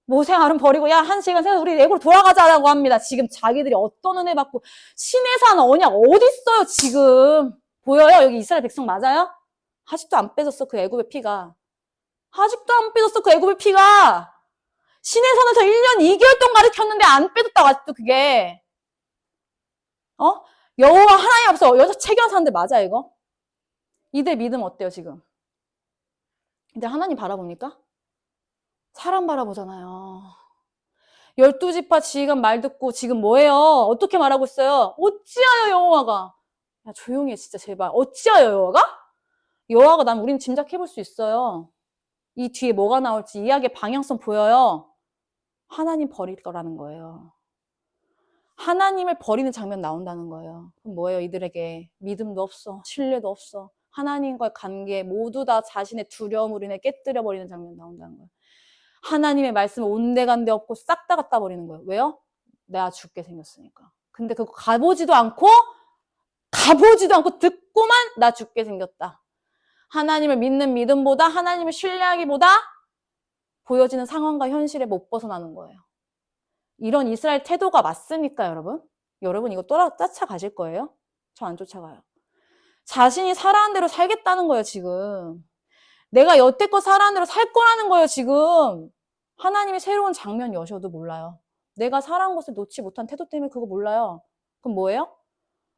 모세 아론 버리고 야, 한 시간 세워서 우리 애굽으로 돌아가자라고 합니다. 지금 자기들이 어떤 은혜 받고 신의 산 언약 어디 있어요 지금. 보여요? 여기 이스라엘 백성 맞아요? 아직도 안 빼졌어 그 애굽의 피가. 아직도 안 빼졌어 그 애굽의 피가. 신의 산에서 1년 2개월 동안 가르쳤는데 안 빼졌다고 아직도 그게. 여호와 하나님 앞에서 여기서 체결한 사람들 맞아 이거? 이들 믿음 어때요 지금? 근데 하나님 바라봅니까? 사람 바라보잖아요. 12지파 지휘관 말 듣고 지금 뭐해요? 어떻게 말하고 있어요? 어찌하여 여호와가. 야 조용히 해 진짜 제발. 어찌하여 여호와가? 여호와가 난 우리는 짐작해볼 수 있어요. 이 뒤에 뭐가 나올지 이야기의 방향성 보여요. 하나님 버릴 거라는 거예요. 하나님을 버리는 장면 나온다는 거예요. 그럼 뭐예요? 이들에게 믿음도 없어. 신뢰도 없어. 하나님과의 관계 모두 다 자신의 두려움으로 인해 깨뜨려버리는 장면 나온다는 거예요. 하나님의 말씀을 온데간데 없고 싹 다 갖다 버리는 거예요. 왜요? 내가 죽게 생겼으니까. 근데 그거 가보지도 않고 듣고만 나 죽게 생겼다. 하나님을 믿는 믿음보다 하나님을 신뢰하기보다 보여지는 상황과 현실에 못 벗어나는 거예요. 이런 이스라엘 태도가 맞습니까, 여러분? 여러분 이거 쫓아가실 거예요? 저 안 쫓아가요. 자신이 살아온 대로 살겠다는 거예요, 지금. 내가 여태껏 살아온 대로 살 거라는 거예요, 지금. 하나님이 새로운 장면 여셔도 몰라요. 내가 살아온 것을 놓지 못한 태도 때문에 그거 몰라요. 그럼 뭐예요?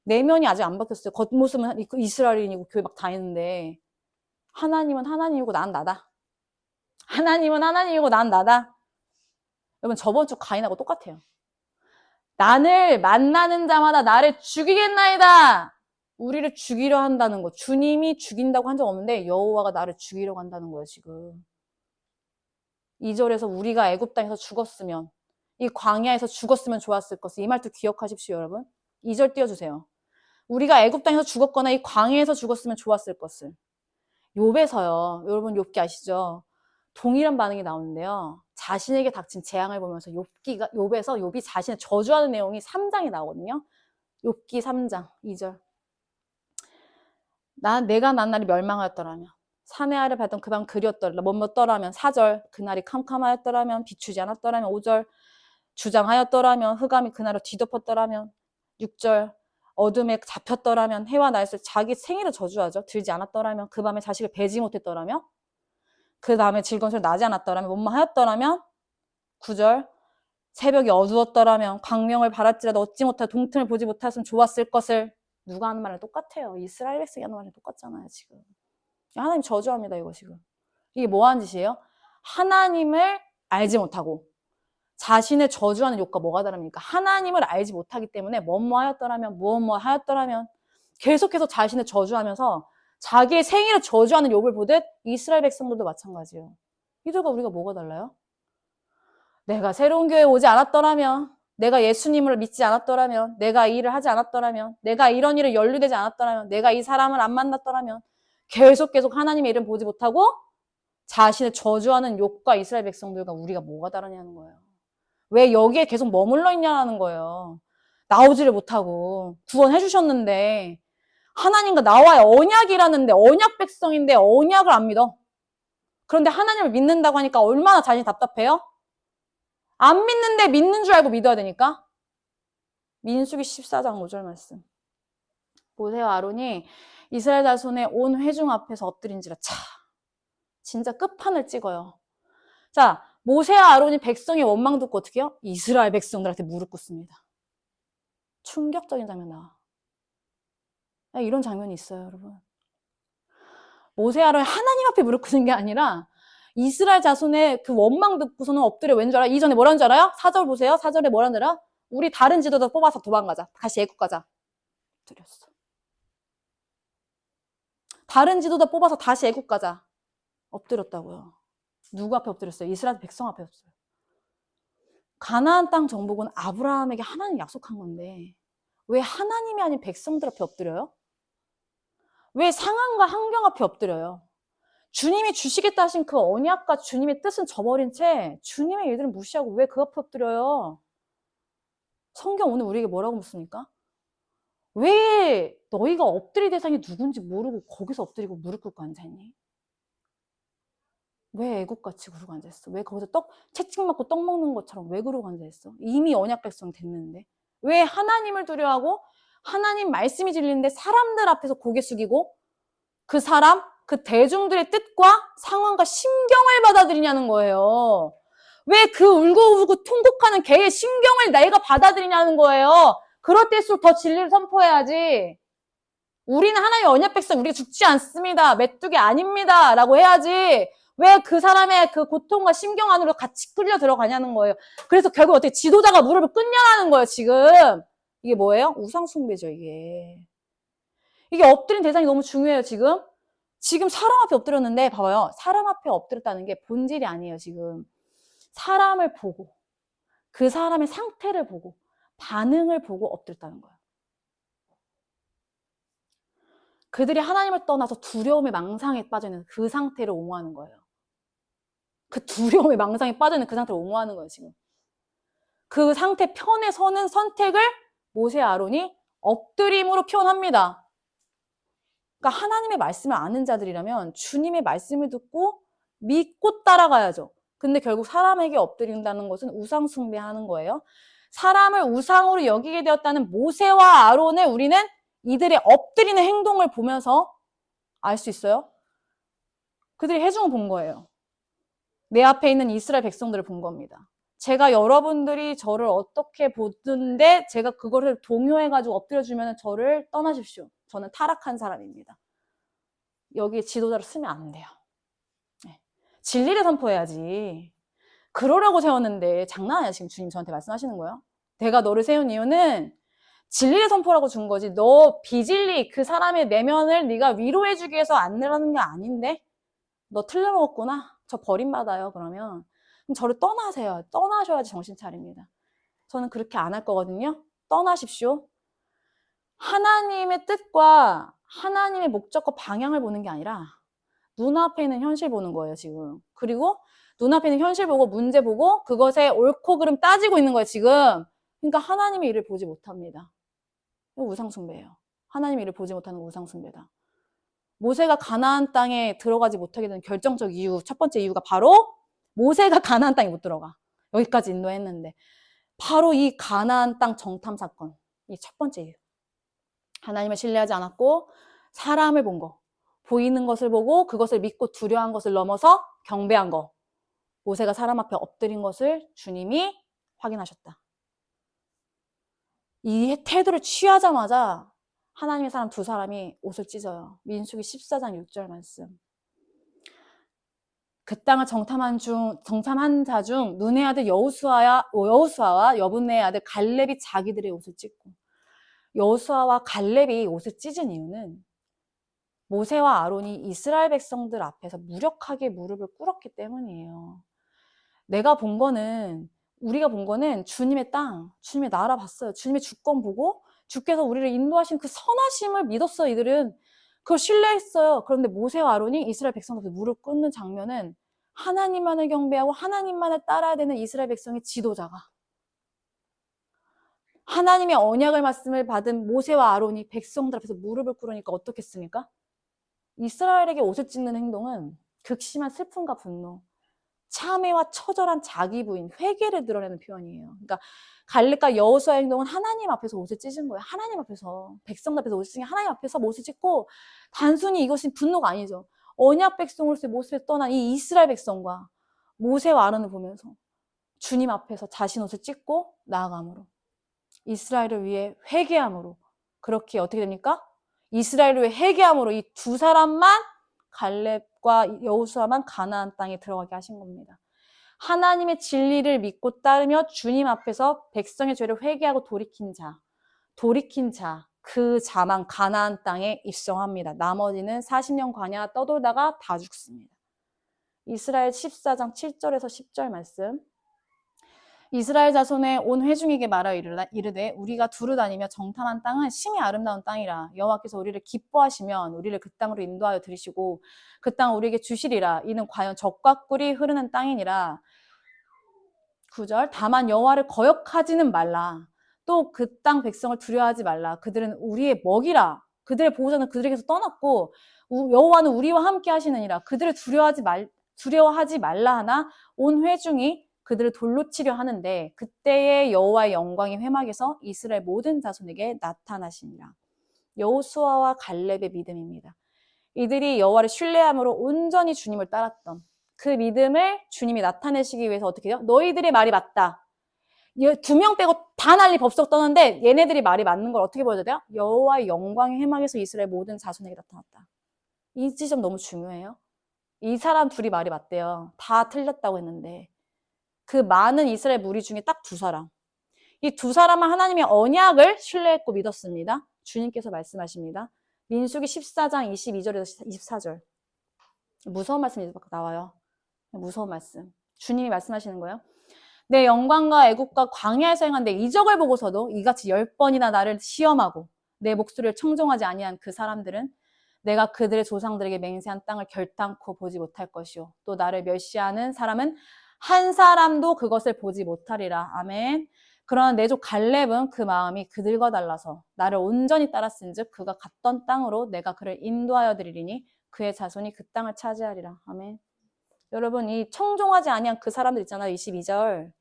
내면이 아직 안 바뀌었어요. 겉모습은 이스라엘인이고 교회 막 다니는데 하나님은 하나님이고 난 나다. 하나님은 하나님이고 난 나다. 여러분 저번 주 가인하고 똑같아요. 나를 만나는 자마다 나를 죽이겠나이다. 우리를 죽이려 한다는 거. 주님이 죽인다고 한 적 없는데 여호와가 나를 죽이려고 한다는 거예요, 지금. 2절에서 우리가 애굽 땅에서 죽었으면, 이 광야에서 죽었으면 좋았을 것을. 이 말도 기억하십시오, 여러분. 2절 띄워주세요. 우리가 애굽 땅에서 죽었거나 이 광야에서 죽었으면 좋았을 것을. 욥에서요. 여러분 욥기 아시죠? 동일한 반응이 나오는데요. 자신에게 닥친 재앙을 보면서 욥이 자신을 저주하는 내용이 3장에 나오거든요. 욥기 3장 2절. 내가 난 날이 멸망하였더라면, 산의 아래 밟던 그 밤 그리웠더라. 뭐뭐더라면 4절. 그날이 캄캄하였더라면, 비추지 않았더라면 5절. 주장하였더라면, 흑암이 그날을 뒤덮었더라면 6절. 어둠에 잡혔더라면, 해와 날씨 자기 생일을 저주하죠. 들지 않았더라면, 그 밤에 자식을 배지 못했더라면, 그 다음에 즐거운 소리 나지 않았더라면, 뭐뭐 하였더라면 9절. 새벽이 어두웠더라면, 광명을 바랐지라도 얻지 못하 동틈을 보지 못했으면 좋았을 것을. 누가 하는 말이랑 똑같아요. 이스라엘 백성이 하는 말이랑 똑같잖아요, 지금. 하나님 저주합니다, 이거 지금. 이게 뭐 하는 짓이에요? 하나님을 알지 못하고 자신을 저주하는 욕과 뭐가 다릅니까? 하나님을 알지 못하기 때문에 뭐뭐 하였더라면, 무엇뭐 하였더라면 계속해서 자신을 저주하면서 자기의 생일을 저주하는 욕을 보듯 이스라엘 백성들도 마찬가지예요. 이들과 우리가 뭐가 달라요? 내가 새로운 교회에 오지 않았더라면, 내가 예수님을 믿지 않았더라면, 내가 이 일을 하지 않았더라면, 내가 이런 일에 연루되지 않았더라면, 내가 이 사람을 안 만났더라면 계속 하나님의 이름 보지 못하고 자신을 저주하는 욕과 이스라엘 백성들과 우리가 뭐가 다르냐는 거예요. 왜 여기에 계속 머물러 있냐는 거예요. 나오지를 못하고 구원해 주셨는데 하나님과 나와의 언약이라는데 언약 백성인데 언약을 안 믿어. 그런데 하나님을 믿는다고 하니까 얼마나 자신이 답답해요? 안 믿는데 믿는 줄 알고 믿어야 되니까. 민수기 14장 5절 말씀. 모세와 아론이 이스라엘 자손의 온 회중 앞에서 엎드린지라. 진짜 끝판을 찍어요. 자, 모세와 아론이 백성의 원망 듣고 어떻게 해요? 이스라엘 백성들한테 무릎 꿇습니다. 충격적인 장면 나와. 이런 장면이 있어요, 여러분. 모세와 아론이 하나님 앞에 무릎 꿇는 게 아니라 이스라엘 자손의 그 원망 듣고서는 엎드려. 왠 줄 알아? 이전에 뭐라는 줄 알아요? 4절 보세요. 4절에 뭐라는 줄 알아? 우리 다른 지도자 뽑아서 도망가자. 다시 애국 가자. 엎드렸어. 다른 지도자 뽑아서 다시 애국 가자. 엎드렸다고요. 누구 앞에 엎드렸어요? 이스라엘 백성 앞에 엎드렸어요. 가나안 땅 정복은 아브라함에게 하나님 약속한 건데 왜 하나님이 아닌 백성들 앞에 엎드려요? 왜 상황과 환경 앞에 엎드려요? 주님이 주시겠다 하신 그 언약과 주님의 뜻은 저버린 채 주님의 일들은 무시하고 왜 그 앞에 엎드려요? 성경 오늘 우리에게 뭐라고 묻습니까? 왜 너희가 엎드릴 대상이 누군지 모르고 거기서 엎드리고 무릎 꿇고 앉아있니? 왜 애국같이 그러고 앉아있어? 왜 거기서 채찍 맞고 떡 먹는 것처럼 왜 그러고 앉아있어? 이미 언약 백성 됐는데. 왜 하나님을 두려워하고 하나님 말씀이 들리는데 사람들 앞에서 고개 숙이고 그 사람, 그 대중들의 뜻과 상황과 심경을 받아들이냐는 거예요. 왜 그 울고불고 통곡하는 개의 심경을 내가 받아들이냐는 거예요. 그럴 때일수록 더 진리를 선포해야지. 우리는 하나님의 언약 백성, 우리가 죽지 않습니다. 메뚜기 아닙니다. 라고 해야지. 왜 그 사람의 그 고통과 심경 안으로 같이 끌려 들어가냐는 거예요. 그래서 결국 어떻게 지도자가 무릎을 꿇냐는 거예요, 지금. 이게 뭐예요? 우상숭배죠, 이게. 이게 엎드린 대상이 너무 중요해요, 지금. 지금 사람 앞에 엎드렸는데, 봐봐요. 사람 앞에 엎드렸다는 게 본질이 아니에요, 지금. 사람을 보고, 그 사람의 상태를 보고, 반응을 보고 엎드렸다는 거예요. 그들이 하나님을 떠나서 두려움의 망상에 빠져있는 그 상태를 옹호하는 거예요. 그 두려움의 망상에 빠져있는 그 상태를 옹호하는 거예요, 지금. 그 상태 편에 서는 선택을 모세와 아론이 엎드림으로 표현합니다. 그러니까 하나님의 말씀을 아는 자들이라면 주님의 말씀을 듣고 믿고 따라가야죠. 근데 결국 사람에게 엎드린다는 것은 우상 숭배하는 거예요. 사람을 우상으로 여기게 되었다는 모세와 아론을 우리는 이들의 엎드리는 행동을 보면서 알 수 있어요. 그들이 해중을 본 거예요. 내 앞에 있는 이스라엘 백성들을 본 겁니다. 제가 여러분들이 저를 어떻게 보는데 제가 그거를 동요해가지고 엎드려주면 저를 떠나십시오. 저는 타락한 사람입니다. 여기에 지도자로 쓰면 안 돼요. 네. 진리를 선포해야지. 그러라고 세웠는데 장난 아니야. 지금 주님 저한테 말씀하시는 거예요. 내가 너를 세운 이유는 진리를 선포라고 준 거지. 너 비진리 그 사람의 내면을 네가 위로해주기 위해서 안내라는 게 아닌데 너 틀려먹었구나. 저 버림받아요. 그러면 저를 떠나세요. 떠나셔야지 정신 차립니다. 저는 그렇게 안 할 거거든요. 떠나십시오. 하나님의 뜻과 하나님의 목적과 방향을 보는 게 아니라 눈앞에 있는 현실 보는 거예요, 지금. 그리고 눈앞에 있는 현실 보고 문제 보고 그것의 옳고 그름 따지고 있는 거예요, 지금. 그러니까 하나님의 일을 보지 못합니다. 이거 우상숭배예요. 하나님의 일을 보지 못하는 거 우상숭배다. 모세가 가나안 땅에 들어가지 못하게 된 결정적 이유, 첫 번째 이유가 바로 모세가 가나안 땅에 못 들어가. 여기까지 인도했는데. 바로 이 가나안 땅 정탐 사건. 이 첫 번째 이유. 하나님을 신뢰하지 않았고 사람을 본 거. 보이는 것을 보고 그것을 믿고 두려워한 것을 넘어서 경배한 거. 모세가 사람 앞에 엎드린 것을 주님이 확인하셨다. 이 태도를 취하자마자 하나님의 사람 두 사람이 옷을 찢어요. 민수기 14장 6절 말씀. 그 땅을 정탐한 자 중 눈의 아들 여호수아와 여분네의 아들 갈렙이 자기들의 옷을 찢고, 여호수아와 갈렙이 옷을 찢은 이유는 모세와 아론이 이스라엘 백성들 앞에서 무력하게 무릎을 꿇었기 때문이에요. 우리가 본 거는 주님의 땅, 주님의 나라 봤어요. 주님의 주권 보고 주께서 우리를 인도하신 그 선하심을 믿었어요. 이들은 그걸 신뢰했어요. 그런데 모세와 아론이 이스라엘 백성들 앞에 무릎 꿇는 장면은 하나님만을 경배하고 하나님만을 따라야 되는 이스라엘 백성의 지도자가, 하나님의 언약을 말씀을 받은 모세와 아론이 백성들 앞에서 무릎을 꿇으니까 어떻겠습니까? 이스라엘에게 옷을 찢는 행동은 극심한 슬픔과 분노, 참회와 처절한 자기 부인, 회개를 드러내는 표현이에요. 그러니까 갈렙과 여호수아의 행동은 하나님 앞에서 옷을 찢은 거예요. 하나님 앞에서, 백성들 앞에서 옷을 찢은 게 하나님 앞에서 옷을 찢고, 단순히 이것이 분노가 아니죠. 언약 백성으로서의 모습에 떠난 이 이스라엘 백성과 모세와 아론을 보면서 주님 앞에서 자신 옷을 찢고 나아감으로, 이스라엘을 위해 회개함으로, 그렇게 어떻게 됩니까? 이스라엘을 위해 회개함으로 이 두 사람만, 갈렙과 여호수아만 가나안 땅에 들어가게 하신 겁니다. 하나님의 진리를 믿고 따르며 주님 앞에서 백성의 죄를 회개하고 돌이킨 자, 그 자만 가나안 땅에 입성합니다. 나머지는 40년 광야 떠돌다가 다 죽습니다. 이스라엘 14장 7절에서 10절 말씀. 이스라엘 자손의 온 회중에게 말하여 이르되 우리가 두루 다니며 정탐한 땅은 심히 아름다운 땅이라. 여호와께서 우리를 기뻐하시면 우리를 그 땅으로 인도하여 들이시고 그 땅을 우리에게 주시리라. 이는 과연 젖과 꿀이 흐르는 땅이니라. 9절. 다만 여호와를 거역하지는 말라. 또 그 땅 백성을 두려워하지 말라. 그들은 우리의 먹이라. 그들의 보호자는 그들에게서 떠났고 여호와는 우리와 함께 하시느니라. 그들을 두려워하지 말라 하나 온 회중이 그들을 돌로 치려 하는데 그때의 여호와의 영광이 회막에서 이스라엘 모든 자손에게 나타나시니라. 여호수아와 갈렙의 믿음입니다. 이들이 여호와를 신뢰함으로 온전히 주님을 따랐던 그 믿음을 주님이 나타내시기 위해서 어떻게 해요? 너희들의 말이 맞다. 2명 빼고 다 난리 법석 떠는데 얘네들이 말이 맞는 걸 어떻게 보여줘야 돼요? 여호와의 영광이 회막에서 이스라엘 모든 자손에게 나타났다. 이 지점 너무 중요해요. 이 사람 둘이 말이 맞대요. 다 틀렸다고 했는데 그 많은 이스라엘 무리 중에 딱 두 사람. 이 두 사람은 하나님의 언약을 신뢰했고 믿었습니다. 주님께서 말씀하십니다. 민수기 14장 22절에서 24절. 무서운 말씀이 나와요. 무서운 말씀. 주님이 말씀하시는 거예요. 내 영광과 애국과 광야에서 행한 내 이적을 보고서도 이같이 10번이나 나를 시험하고 내 목소리를 청종하지 아니한 그 사람들은 내가 그들의 조상들에게 맹세한 땅을 결단코 보지 못할 것이요. 또 나를 멸시하는 사람은 한 사람도 그것을 보지 못하리라. 아멘. 그러나 내 족 갈렙은 그 마음이 그들과 달라서 나를 온전히 따랐은즉 그가 갔던 땅으로 내가 그를 인도하여 드리리니 그의 자손이 그 땅을 차지하리라. 아멘. 여러분, 이 청종하지 아니한 그 사람들 있잖아요. 22절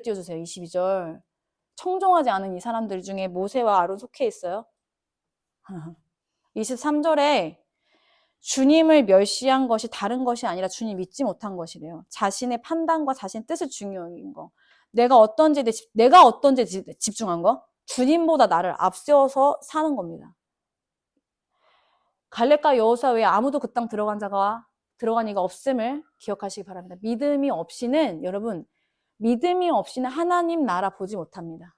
띄워주세요. 22절. 청종하지 않은 이 사람들 중에 모세와 아론 속해 있어요. 23절에 주님을 멸시한 것이 다른 것이 아니라 주님 믿지 못한 것이래요. 자신의 판단과 자신의 뜻을 중요한 거. 내가 어떤지에 집중한 거. 주님보다 나를 앞세워서 사는 겁니다. 갈렙과 여호수아 외에 아무도 그 땅 들어간 이가 없음을 기억하시기 바랍니다. 믿음이 없이는 하나님 나라 보지 못합니다.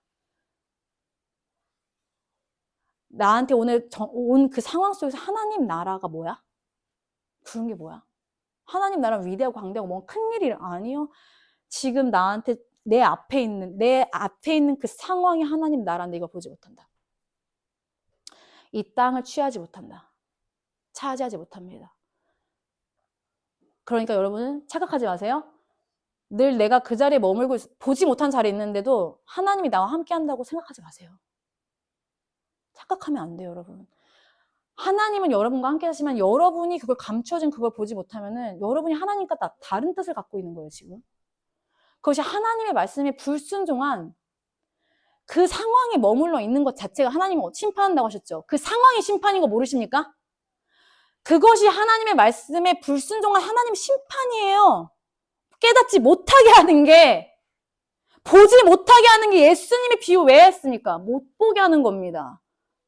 나한테 오늘 온 그 상황 속에서 하나님 나라가 뭐야? 그런 게 뭐야? 하나님 나라 위대하고 광대하고 뭔 큰일이 아니요. 지금 나한테 내 앞에 있는 그 상황이 하나님 나라인데 이걸 보지 못한다. 이 땅을 취하지 못한다. 차지하지 못합니다. 그러니까 여러분은 착각하지 마세요. 늘 내가 그 자리에 머물고 보지 못한 자리에 있는데도 하나님이 나와 함께 한다고 생각하지 마세요. 착각하면 안 돼요, 여러분. 하나님은 여러분과 함께 하시지만 여러분이 그걸 감춰진 그걸 보지 못하면은 여러분이 하나님과 다른 뜻을 갖고 있는 거예요, 지금. 그것이 하나님의 말씀에 불순종한 그 상황에 머물러 있는 것 자체가 하나님을 심판한다고 하셨죠. 그 상황이 심판인 거 모르십니까? 그것이 하나님의 말씀에 불순종한 하나님의 심판이에요. 깨닫지 못하게 하는 게, 보지 못하게 하는 게 예수님의 비유 왜 했습니까? 못 보게 하는 겁니다.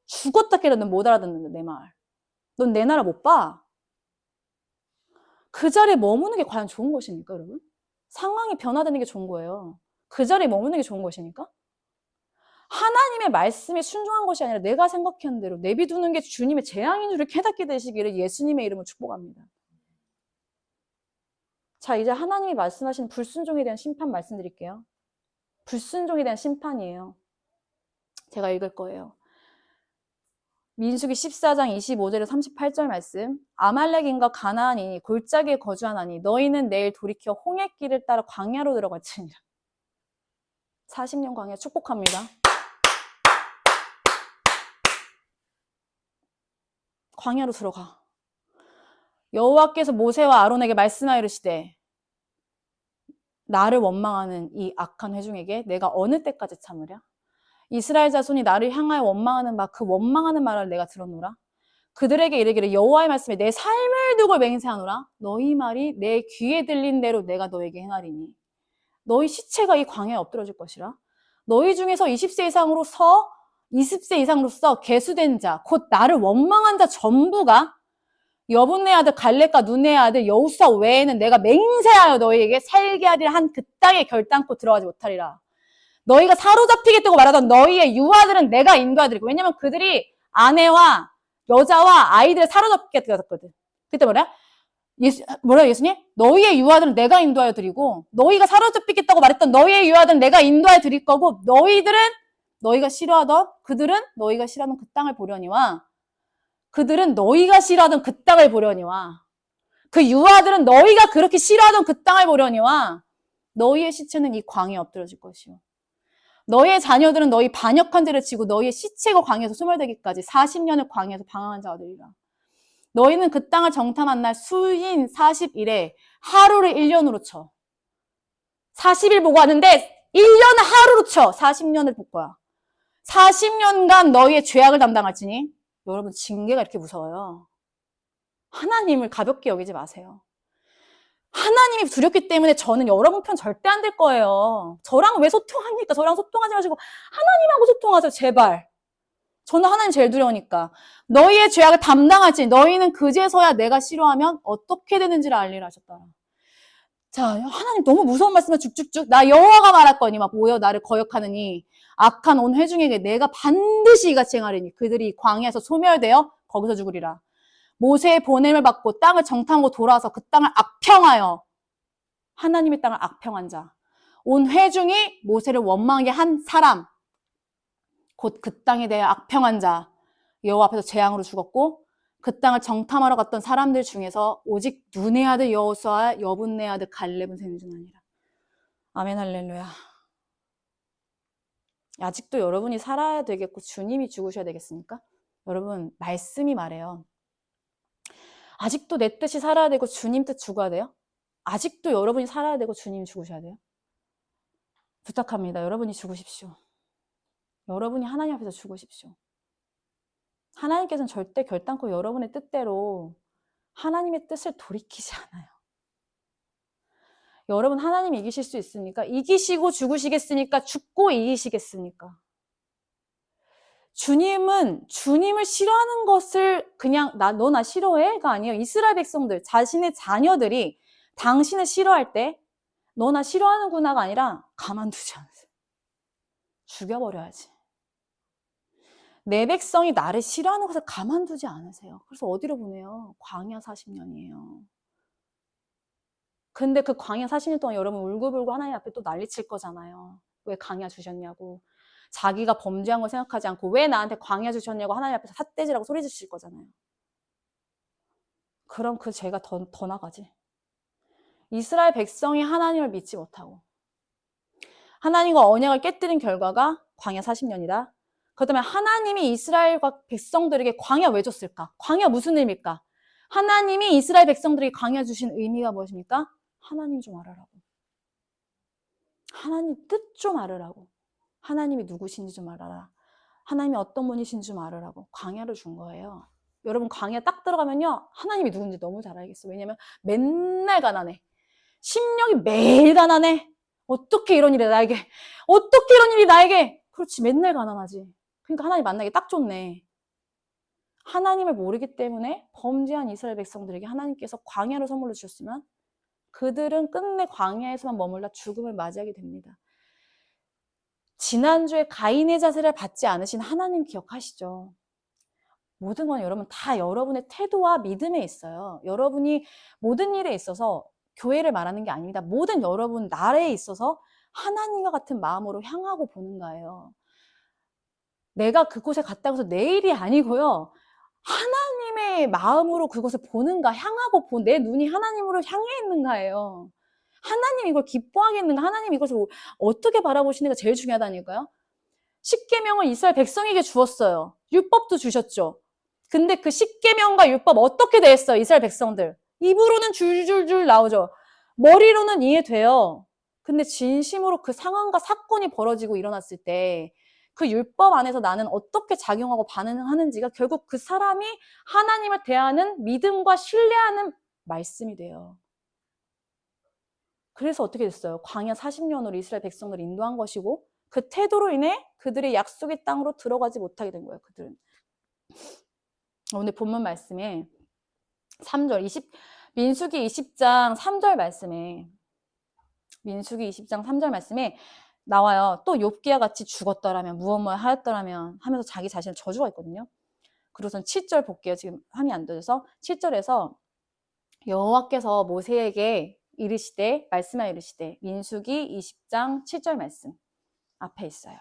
죽었다 깨라 넌 못 알아듣는데 내 말. 넌 내 나라 못 봐. 그 자리에 머무는 게 과연 좋은 것입니까, 여러분? 상황이 변화되는 게 좋은 거예요. 그 자리에 머무는 게 좋은 것입니까? 하나님의 말씀에 순종한 것이 아니라 내가 생각하는 대로 내비두는 게 주님의 재앙인 줄을 깨닫게 되시기를 예수님의 이름으로 축복합니다. 자, 이제 하나님이 말씀하신 불순종에 대한 심판 말씀드릴게요. 불순종에 대한 심판이에요. 제가 읽을 거예요. 민수기 14장 25절에 38절 말씀. 아말렉인과 가나안인이 골짜기에 거주하나니 너희는 내일 돌이켜 홍해길을 따라 광야로 들어갈지니라. 40년 광야 축복합니다. 광야로 들어가. 여호와께서 모세와 아론에게 말씀하여 이르시되 나를 원망하는 이 악한 회중에게 내가 어느 때까지 참으랴? 이스라엘 자손이 나를 향하여 원망하는 그 원망하는 말을 내가 들었노라. 그들에게 이르기를 여호와의 말씀에 내 삶을 두고 맹세하노라. 너희 말이 내 귀에 들린 대로 내가 너에게 행하리니 너희 시체가 이 광야에 엎드러질 것이라. 너희 중에서 20세 이상으로서 20세 이상으로서 계수된 자, 곧 나를 원망한 자 전부가 여분네 아들 갈렙과 눈의 아들 여우수아 외에는 내가 맹세하여 너희에게 살게 하리라 한 그 땅에 결단코 들어가지 못하리라. 너희가 사로잡히겠다고 말하던 너희의 유아들은 내가 인도하드리고, 왜냐면 그들이 아내와 여자와 아이들을 사로잡겠다고 했거든. 그때 뭐라 예수님? 너희의 유아들은 내가 인도하여 드리고, 너희가 사로잡히겠다고 말했던 너희의 유아들은 내가 인도하여 드릴 거고, 너희들은 너희가 싫어하던, 그들은 너희가 싫어하는 그 땅을 보려니와, 그들은 너희가 싫어하던 그 땅을 보려니와, 그 유아들은 너희가 그렇게 싫어하던 그 땅을 보려니와, 너희의 시체는 이 광야에 엎드러질 것이요. 너희의 자녀들은 너희 반역한 죄를 지고 너희의 시체가 광야에서 소멸되기까지 40년을 광야에서 방황한 자가 되리라. 너희는 그 땅을 정탐한 날 수인 40일에 하루를 1년으로 쳐. 40일 보고 하는데 1년을 하루로 쳐. 40년을 볼 거야. 40년간 너희의 죄악을 담당할지니. 여러분, 징계가 이렇게 무서워요. 하나님을 가볍게 여기지 마세요. 하나님이 두렵기 때문에 저는 여러분 편 절대 안 될 거예요. 저랑 왜 소통합니까? 저랑 소통하지 마시고 하나님하고 소통하세요, 제발. 저는 하나님 제일 두려우니까. 너희의 죄악을 담당할지 너희는 그제서야 내가 싫어하면 어떻게 되는지를 알리라 하셨다. 자, 하나님 너무 무서운 말씀을 쭉쭉쭉. 나 여호와가 말할거니 막 모여 나를 거역하느니 악한 온 회중에게 내가 반드시 이같이 행하리니 그들이 광야에서 소멸되어 거기서 죽으리라. 모세의 보냄을 받고 땅을 정탐하고 돌아와서 그 땅을 악평하여, 하나님의 땅을 악평한 자, 온 회중이 모세를 원망하게 한 사람, 곧 그 땅에 대해 악평한 자, 여호와 앞에서 재앙으로 죽었고, 그 땅을 정탐하러 갔던 사람들 중에서 오직 눈의 아들 여호수아와 여분네 아들 갈렙은 생존하니라. 아멘 할렐루야. 아직도 여러분이 살아야 되겠고 주님이 죽으셔야 되겠습니까? 여러분, 말씀이 말해요. 아직도 내 뜻이 살아야 되고 주님 뜻 죽어야 돼요? 아직도 여러분이 살아야 되고 주님이 죽으셔야 돼요? 부탁합니다. 여러분이 죽으십시오. 여러분이 하나님 앞에서 죽으십시오. 하나님께서는 절대 결단코 여러분의 뜻대로 하나님의 뜻을 돌이키지 않아요. 여러분, 하나님 이기실 수 있습니까? 이기시고 죽으시겠습니까? 죽고 이기시겠습니까? 주님을 싫어하는 것을 그냥 너 나 싫어해?가 아니에요. 이스라엘 백성들, 자신의 자녀들이 당신을 싫어할 때 너 나 싫어하는구나가 아니라 가만두지 않으세요. 죽여버려야지. 내 백성이 나를 싫어하는 것을 가만두지 않으세요. 그래서 어디로 보내요? 광야 40년이에요. 근데 그 광야 40년 동안 여러분 울고불고 하나님 앞에 또 난리칠 거잖아요. 왜 광야 주셨냐고. 자기가 범죄한 걸 생각하지 않고 왜 나한테 광야 주셨냐고 하나님 앞에서 삿대질하고 소리 지실 거잖아요. 그럼 그 죄가 더 나가지. 이스라엘 백성이 하나님을 믿지 못하고 하나님과 언약을 깨뜨린 결과가 광야 40년이다. 그렇다면 하나님이 이스라엘과 백성들에게 광야 왜 줬을까? 광야 무슨 의미일까? 하나님이 이스라엘 백성들에게 광야 주신 의미가 무엇입니까? 하나님 좀 알아라고. 하나님 뜻 좀 알으라고. 하나님이 누구신지 좀 알아라. 하나님이 어떤 분이신지 좀 알으라고 광야를 준 거예요. 여러분 광야 딱 들어가면요. 하나님이 누군지 너무 잘 알겠어. 왜냐면 맨날 가난해. 심령이 매일 가난해. 어떻게 이런 일이 나에게. 어떻게 이런 일이 나에게. 그렇지 맨날 가난하지. 그러니까 하나님 만나기 딱 좋네. 하나님을 모르기 때문에 범죄한 이스라엘 백성들에게 하나님께서 광야를 선물로 주셨으면 그들은 끝내 광야에서만 머물러 죽음을 맞이하게 됩니다. 지난주에 가인의 자세를 받지 않으신 하나님 기억하시죠? 모든 건 여러분 다 여러분의 태도와 믿음에 있어요. 여러분이 모든 일에 있어서 교회를 말하는 게 아닙니다. 모든 여러분 나라에 있어서 하나님과 같은 마음으로 향하고 보는 거예요. 내가 그곳에 갔다고 해서 내 일이 아니고요. 하나님의 마음으로 그곳을 보는가, 향하고 내 눈이 하나님으로 향해 있는가예요. 하나님 이걸 기뻐하겠는가, 하나님 이것을 어떻게 바라보시는가 제일 중요하다니까요. 십계명을 이스라엘 백성에게 주었어요. 율법도 주셨죠. 근데 그 십계명과 율법 어떻게 대했어요, 이스라엘 백성들? 입으로는 줄줄줄 나오죠. 머리로는 이해돼요. 근데 진심으로 그 상황과 사건이 벌어지고 일어났을 때 그 율법 안에서 나는 어떻게 작용하고 반응하는지가 결국 그 사람이 하나님을 대하는 믿음과 신뢰하는 말씀이 돼요. 그래서 어떻게 됐어요? 광야 40년으로 이스라엘 백성을 인도한 것이고 그 태도로 인해 그들의 약속의 땅으로 들어가지 못하게 된 거예요. 그들은. 오늘 본문 말씀에 3절 민수기 20장 3절 말씀에 민수기 20장 3절 말씀에 나와요. 또 욥기와 같이 죽었더라면 무엇 하였더라면 하면서 자기 자신을 저주가 있거든요. 그래서 7절 볼게요. 지금 함이 안 떠져서 7절에서 여호와께서 모세에게 말씀하여 이르시되 민수기 20장 7절 말씀 앞에 있어요.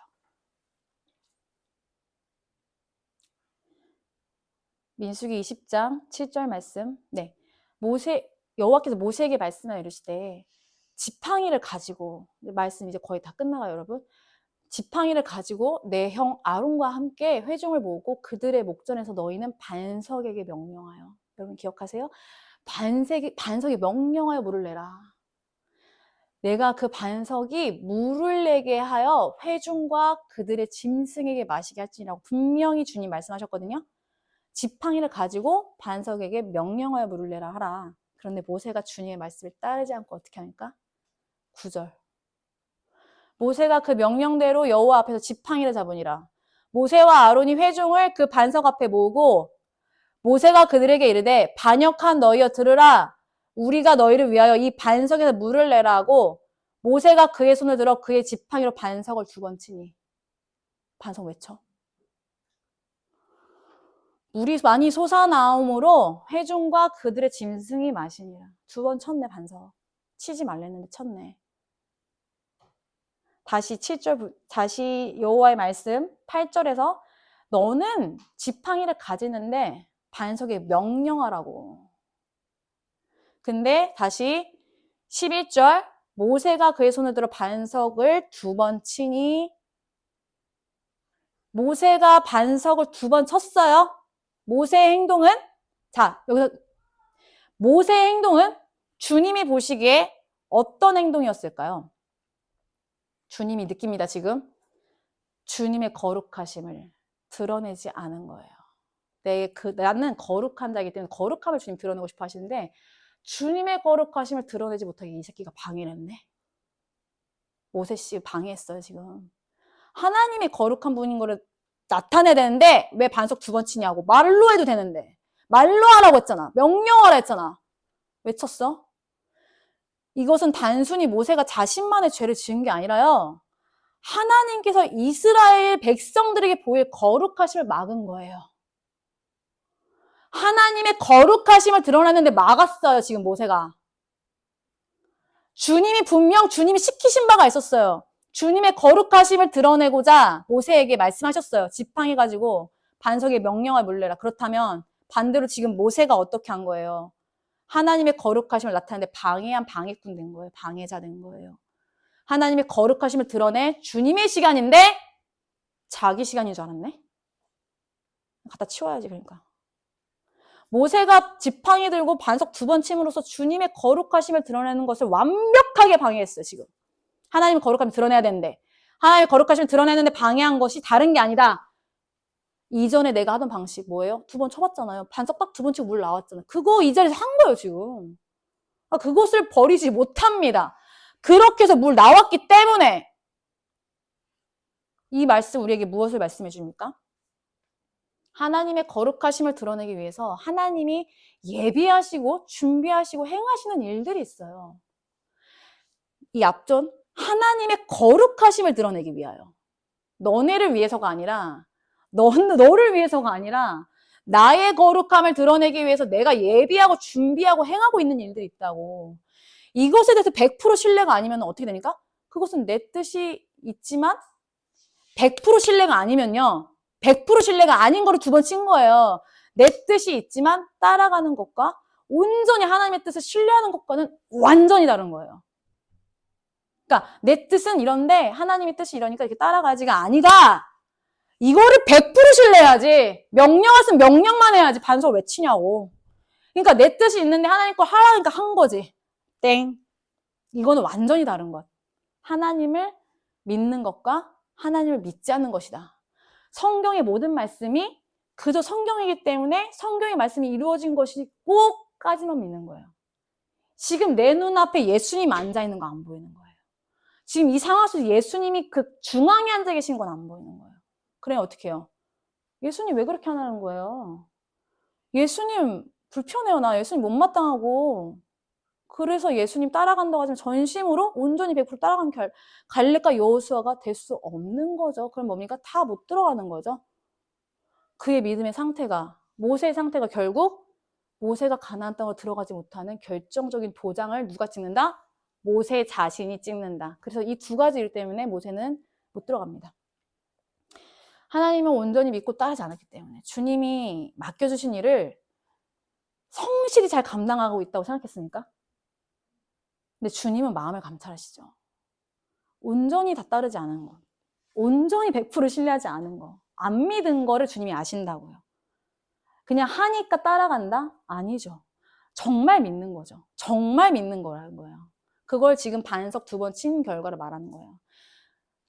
민수기 20장 7절 말씀. 네. 여호와께서 모세에게 말씀하여 이르시되 지팡이를 가지고 말씀 이제 거의 다 끝나가요, 여러분. 지팡이를 가지고 내 형 아론과 함께 회중을 모으고 그들의 목전에서 너희는 반석에게 명령하여. 여러분 기억하세요? 반석이 명령하여 물을 내라. 내가 그 반석이 물을 내게 하여 회중과 그들의 짐승에게 마시게 할지니라고 분명히 주님 말씀하셨거든요. 지팡이를 가지고 반석에게 명령하여 물을 내라 하라. 그런데 모세가 주님의 말씀을 따르지 않고 어떻게 합니까? 9절. 모세가 그 명령대로 여호와 앞에서 지팡이를 잡으니라. 모세와 아론이 회중을 그 반석 앞에 모으고 모세가 그들에게 이르되 반역한 너희여 들으라. 우리가 너희를 위하여 이 반석에서 물을 내라 하고 모세가 그의 손을 들어 그의 지팡이로 반석을 2번 치니. 반석 외쳐. 물이 많이 솟아나오므로 회중과 그들의 짐승이 마시니라. 2번 쳤네 반석. 치지 말랬는데 쳤네. 다시 여호와의 말씀 8절에서 너는 지팡이를 가지는데 반석에 명령하라고. 근데 다시 11절 모세가 그의 손을 들어 반석을 2번 치니 모세가 반석을 2번 쳤어요. 모세의 행동은 여기서 모세의 행동은 주님이 보시기에 어떤 행동이었을까요? 주님이 느낍니다, 지금. 주님의 거룩하심을 드러내지 않은 거예요. 나는 거룩한 자이기 때문에 거룩함을 주님 드러내고 싶어 하시는데 주님의 거룩하심을 드러내지 못하게 이 새끼가 방해를 했네. 모세씨 방해했어요, 지금. 하나님이 거룩한 분인 거를 나타내야 되는데 왜 반석 2번 치냐고. 말로 해도 되는데. 말로 하라고 했잖아. 명령하라 했잖아. 왜 쳤어? 이것은 단순히 모세가 자신만의 죄를 지은 게 아니라요. 하나님께서 이스라엘 백성들에게 보일 거룩하심을 막은 거예요. 하나님의 거룩하심을 드러냈는데 막았어요, 지금 모세가. 주님이 시키신 바가 있었어요. 주님의 거룩하심을 드러내고자 모세에게 말씀하셨어요. 지팡이 가지고 반석에 명령을 물려라. 그렇다면 반대로 지금 모세가 어떻게 한 거예요? 하나님의 거룩하심을 나타내는데 방해한 방해꾼 된 거예요. 방해자 된 거예요. 하나님의 거룩하심을 드러내 주님의 시간인데 자기 시간인 줄 알았네. 갖다 치워야지 그러니까. 모세가 지팡이 들고 반석 2번 침으로써 주님의 거룩하심을 드러내는 것을 완벽하게 방해했어요. 지금. 하나님의 거룩함을 드러내야 되는데 하나님의 거룩하심을 드러내는데 방해한 것이 다른 게 아니다. 이전에 내가 하던 방식 뭐예요? 2번 쳐봤잖아요. 반석 딱 2번 치고 물 나왔잖아요. 그거 이 자리에서 한 거예요 지금. 그것을 버리지 못합니다. 그렇게 해서 물 나왔기 때문에 이 말씀 우리에게 무엇을 말씀해 줍니까? 하나님의 거룩하심을 드러내기 위해서 하나님이 예비하시고 준비하시고 행하시는 일들이 있어요. 이 앞전 하나님의 거룩하심을 드러내기 위하여 너네를 위해서가 아니라 너를 위해서가 아니라 나의 거룩함을 드러내기 위해서 내가 예비하고 준비하고 행하고 있는 일들이 있다고. 이것에 대해서 100% 신뢰가 아니면 어떻게 됩니까? 그것은 내 뜻이 있지만 100% 신뢰가 아니면요. 100% 신뢰가 아닌 거를 2번 친 거예요. 내 뜻이 있지만 따라가는 것과 온전히 하나님의 뜻을 신뢰하는 것과는 완전히 다른 거예요. 그러니까 내 뜻은 이런데 하나님의 뜻이 이러니까 이렇게 따라가지가 아니다. 이거를 100% 신뢰해야지. 명령 왔으면 명령만 해야지. 반석을 왜 치냐고. 그러니까 내 뜻이 있는데 하나님 거 하라니까 한 거지. 땡. 이거는 완전히 다른 것. 하나님을 믿는 것과 하나님을 믿지 않는 것이다. 성경의 모든 말씀이 그저 성경이기 때문에 성경의 말씀이 이루어진 것이 꼭까지만 믿는 거예요. 지금 내 눈앞에 예수님 앉아있는 거 안 보이는 거예요. 지금 이 상황 속에서 예수님이 그 중앙에 앉아 계신 건 안 보이는 거예요. 그래 어떻게 해요? 예수님 왜 그렇게 하는 거예요? 예수님 불편해요. 나 예수님 못마땅하고. 그래서 예수님 따라간다고 하지만 전심으로 온전히 100% 따라간 갈렙과 여호수아가 될 수 없는 거죠. 그럼 뭡니까? 다 못 들어가는 거죠. 그의 믿음의 상태가, 모세의 상태가 결국 모세가 가나안 땅으로 들어가지 못하는 결정적인 도장을 누가 찍는다? 모세 자신이 찍는다. 그래서 이 2가지 일 때문에 모세는 못 들어갑니다. 하나님은 온전히 믿고 따르지 않았기 때문에 주님이 맡겨주신 일을 성실히 잘 감당하고 있다고 생각했습니까? 근데 주님은 마음을 감찰하시죠. 온전히 다 따르지 않은 것, 온전히 100% 신뢰하지 않은 거, 안 믿은 거를 주님이 아신다고요. 그냥 하니까 따라간다? 아니죠. 정말 믿는 거죠. 정말 믿는 거라는 거예요. 그걸 지금 반석 2번 친 결과를 말하는 거예요.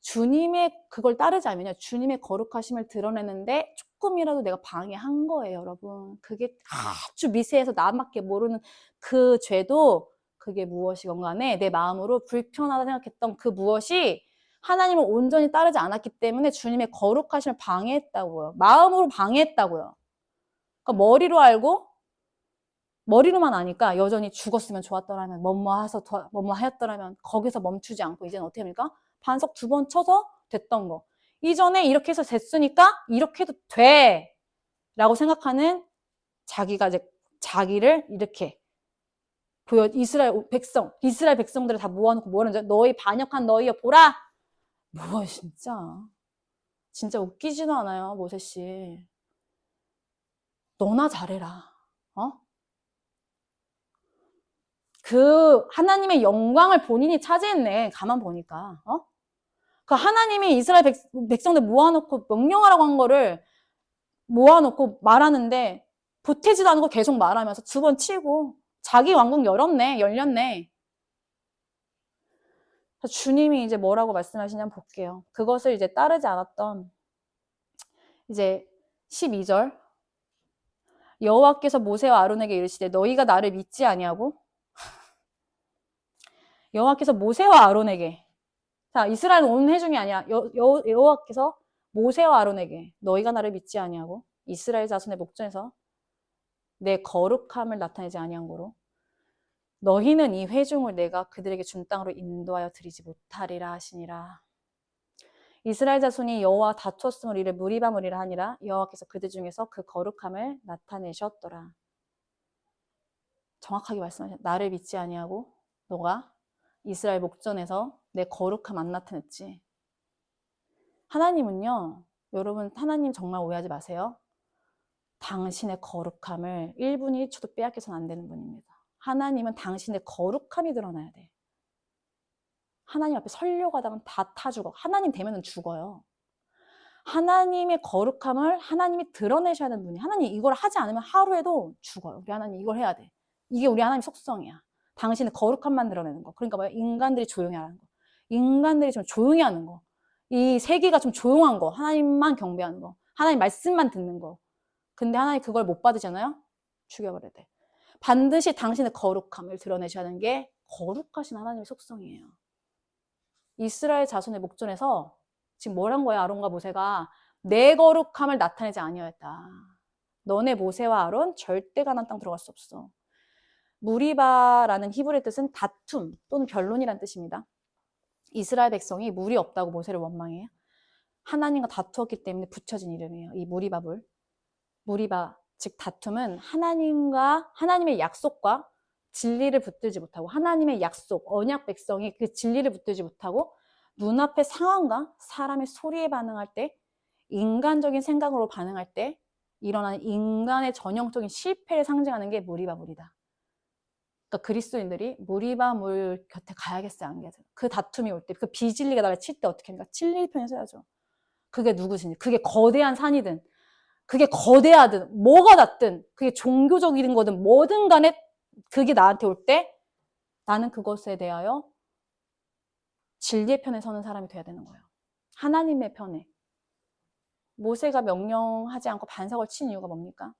주님의 그걸 따르지 않으면 주님의 거룩하심을 드러내는데 조금이라도 내가 방해한 거예요, 여러분. 그게 아주 미세해서 나밖에 모르는 그 죄도 그게 무엇이건 간에 내 마음으로 불편하다 생각했던 그 무엇이 하나님을 온전히 따르지 않았기 때문에 주님의 거룩하심을 방해했다고요. 마음으로 방해했다고요. 그러니까 머리로 알고 머리로만 아니까 여전히 죽었으면 좋았더라면 뭐뭐 하였더라면 거기서 멈추지 않고 이제는 어떻게 합니까? 반석 2번 쳐서 됐던 거. 이전에 이렇게 해서 됐으니까 이렇게 해도 돼 라고 생각하는 자기가 이제 자기를 이렇게 이스라엘 백성들을 다 모아놓고 뭐라는지 너희 반역한 너희여 보라. 뭐야 진짜 웃기지도 않아요. 모세씨 너나 잘해라. 그 하나님의 영광을 본인이 차지했네. 가만 보니까. 그 하나님이 이스라엘 백성들 모아놓고 명령하라고 한 거를 모아놓고 말하는데 보태지도 않고 계속 말하면서 2번 치고 자기 왕국 열렸네. 주님이 이제 뭐라고 말씀하시냐 한번 볼게요. 그것을 이제 따르지 않았던 이제 12절 여호와께서 모세와 아론에게 이르시되 너희가 나를 믿지 아니하고 여호와께서 모세와 아론에게 자 이스라엘은 온 회중이 아니라 여호와께서 모세와 아론에게 너희가 나를 믿지 아니하고 이스라엘 자손의 목전에서 내 거룩함을 나타내지 아니한 거로 너희는 이 회중을 내가 그들에게 준 땅으로 인도하여 드리지 못하리라 하시니라. 이스라엘 자손이 여호와 다투었으므로 이를 무리바무리라 하니라. 여호와께서 그들 중에서 그 거룩함을 나타내셨더라. 정확하게 말씀하셨. 나를 믿지 아니하고 너가 이스라엘 목전에서 내 거룩함 안 나타냈지. 하나님은요. 여러분 하나님 정말 오해하지 마세요. 당신의 거룩함을 1분 1초도 빼앗겨서는 안 되는 분입니다. 하나님은 당신의 거룩함이 드러나야 돼. 하나님 앞에 서려고 하다가 다 타 죽어. 하나님 되면은 죽어요. 하나님의 거룩함을 하나님이 드러내셔야 하는 분이, 하나님 이걸 하지 않으면 하루에도 죽어요. 우리 하나님 이걸 해야 돼. 이게 우리 하나님 속성이야. 당신의 거룩함만 드러내는 거. 그러니까 뭐야? 인간들이 조용히 하는 거. 인간들이 좀 조용히 하는 거. 이 세계가 좀 조용한 거. 하나님만 경배하는 거. 하나님 말씀만 듣는 거. 근데 하나님 그걸 못 받으잖아요? 죽여버려야 돼. 반드시 당신의 거룩함을 드러내셔야 하는 게 거룩하신 하나님의 속성이에요. 이스라엘 자손의 목전에서 지금 뭘 한 거야? 아론과 모세가 내 거룩함을 나타내지 아니하였다. 너네 모세와 아론 절대 가나안 땅 들어갈 수 없어. 무리바라는 히브리 뜻은 다툼 또는 변론이란 뜻입니다. 이스라엘 백성이 물이 없다고 모세를 원망해요. 하나님과 다투었기 때문에 붙여진 이름이에요. 이 무리바불. 무리바, 즉 다툼은 하나님의 약속과 진리를 붙들지 못하고, 하나님의 약속, 언약 백성이 그 진리를 붙들지 못하고 눈앞의 상황과 사람의 소리에 반응할 때, 인간적인 생각으로 반응할 때 일어나는 인간의 전형적인 실패를 상징하는 게 무리바물이다. 그러니까 그리스도인들이 무리바물 곁에 가야겠어요, 안 가야겠어요? 그 다툼이 올 때, 그 비진리가 나를 칠 때 어떻게 합니까? 진리 편에 서야죠. 그게 누구신지, 그게 거대한 산이든 그게 거대하든 뭐가 닿든 그게 종교적인 거든 뭐든 간에 그게 나한테 올 때 나는 그것에 대하여 진리의 편에 서는 사람이 돼야 되는 거예요. 하나님의 편에. 모세가 명령하지 않고 반석을 친 이유가 뭡니까?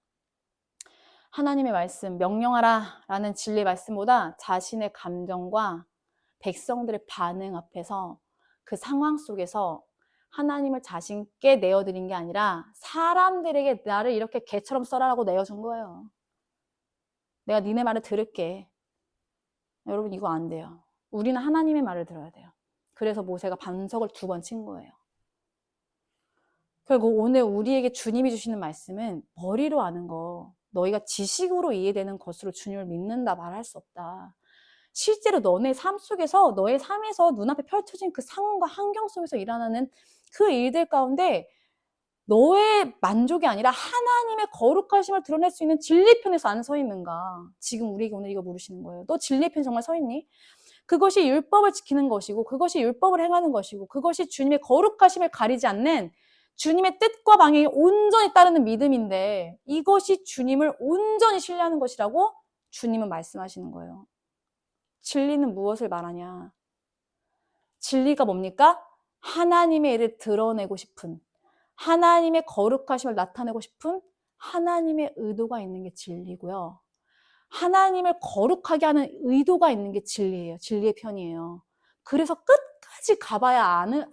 하나님의 말씀, 명령하라 라는 진리의 말씀보다 자신의 감정과 백성들의 반응 앞에서 그 상황 속에서 하나님을 자신께 내어드린 게 아니라 사람들에게 나를 이렇게 개처럼 써라라고 내어준 거예요. 내가 니네 말을 들을게. 여러분 이거 안 돼요. 우리는 하나님의 말을 들어야 돼요. 그래서 모세가 반석을 2번 친 거예요. 결국 오늘 우리에게 주님이 주시는 말씀은 머리로 아는 거, 너희가 지식으로 이해되는 것으로 주님을 믿는다 말할 수 없다. 실제로 너네 삶 속에서, 너의 삶에서 눈앞에 펼쳐진 그 상황과 환경 속에서 일어나는 그 일들 가운데 너의 만족이 아니라 하나님의 거룩하심을 드러낼 수 있는 진리 편에서 안 서 있는가? 지금 우리에게 오늘 이거 물으시는 거예요. 너 진리 편에 정말 서 있니? 그것이 율법을 지키는 것이고, 그것이 율법을 행하는 것이고, 그것이 주님의 거룩하심을 가리지 않는 주님의 뜻과 방향이 온전히 따르는 믿음인데, 이것이 주님을 온전히 신뢰하는 것이라고 주님은 말씀하시는 거예요. 진리는 무엇을 말하냐? 진리가 뭡니까? 하나님의 일을 드러내고 싶은, 하나님의 거룩하심을 나타내고 싶은 하나님의 의도가 있는 게 진리고요. 하나님을 거룩하게 하는 의도가 있는 게 진리예요. 진리의 편이에요. 그래서 끝까지 가봐야 아는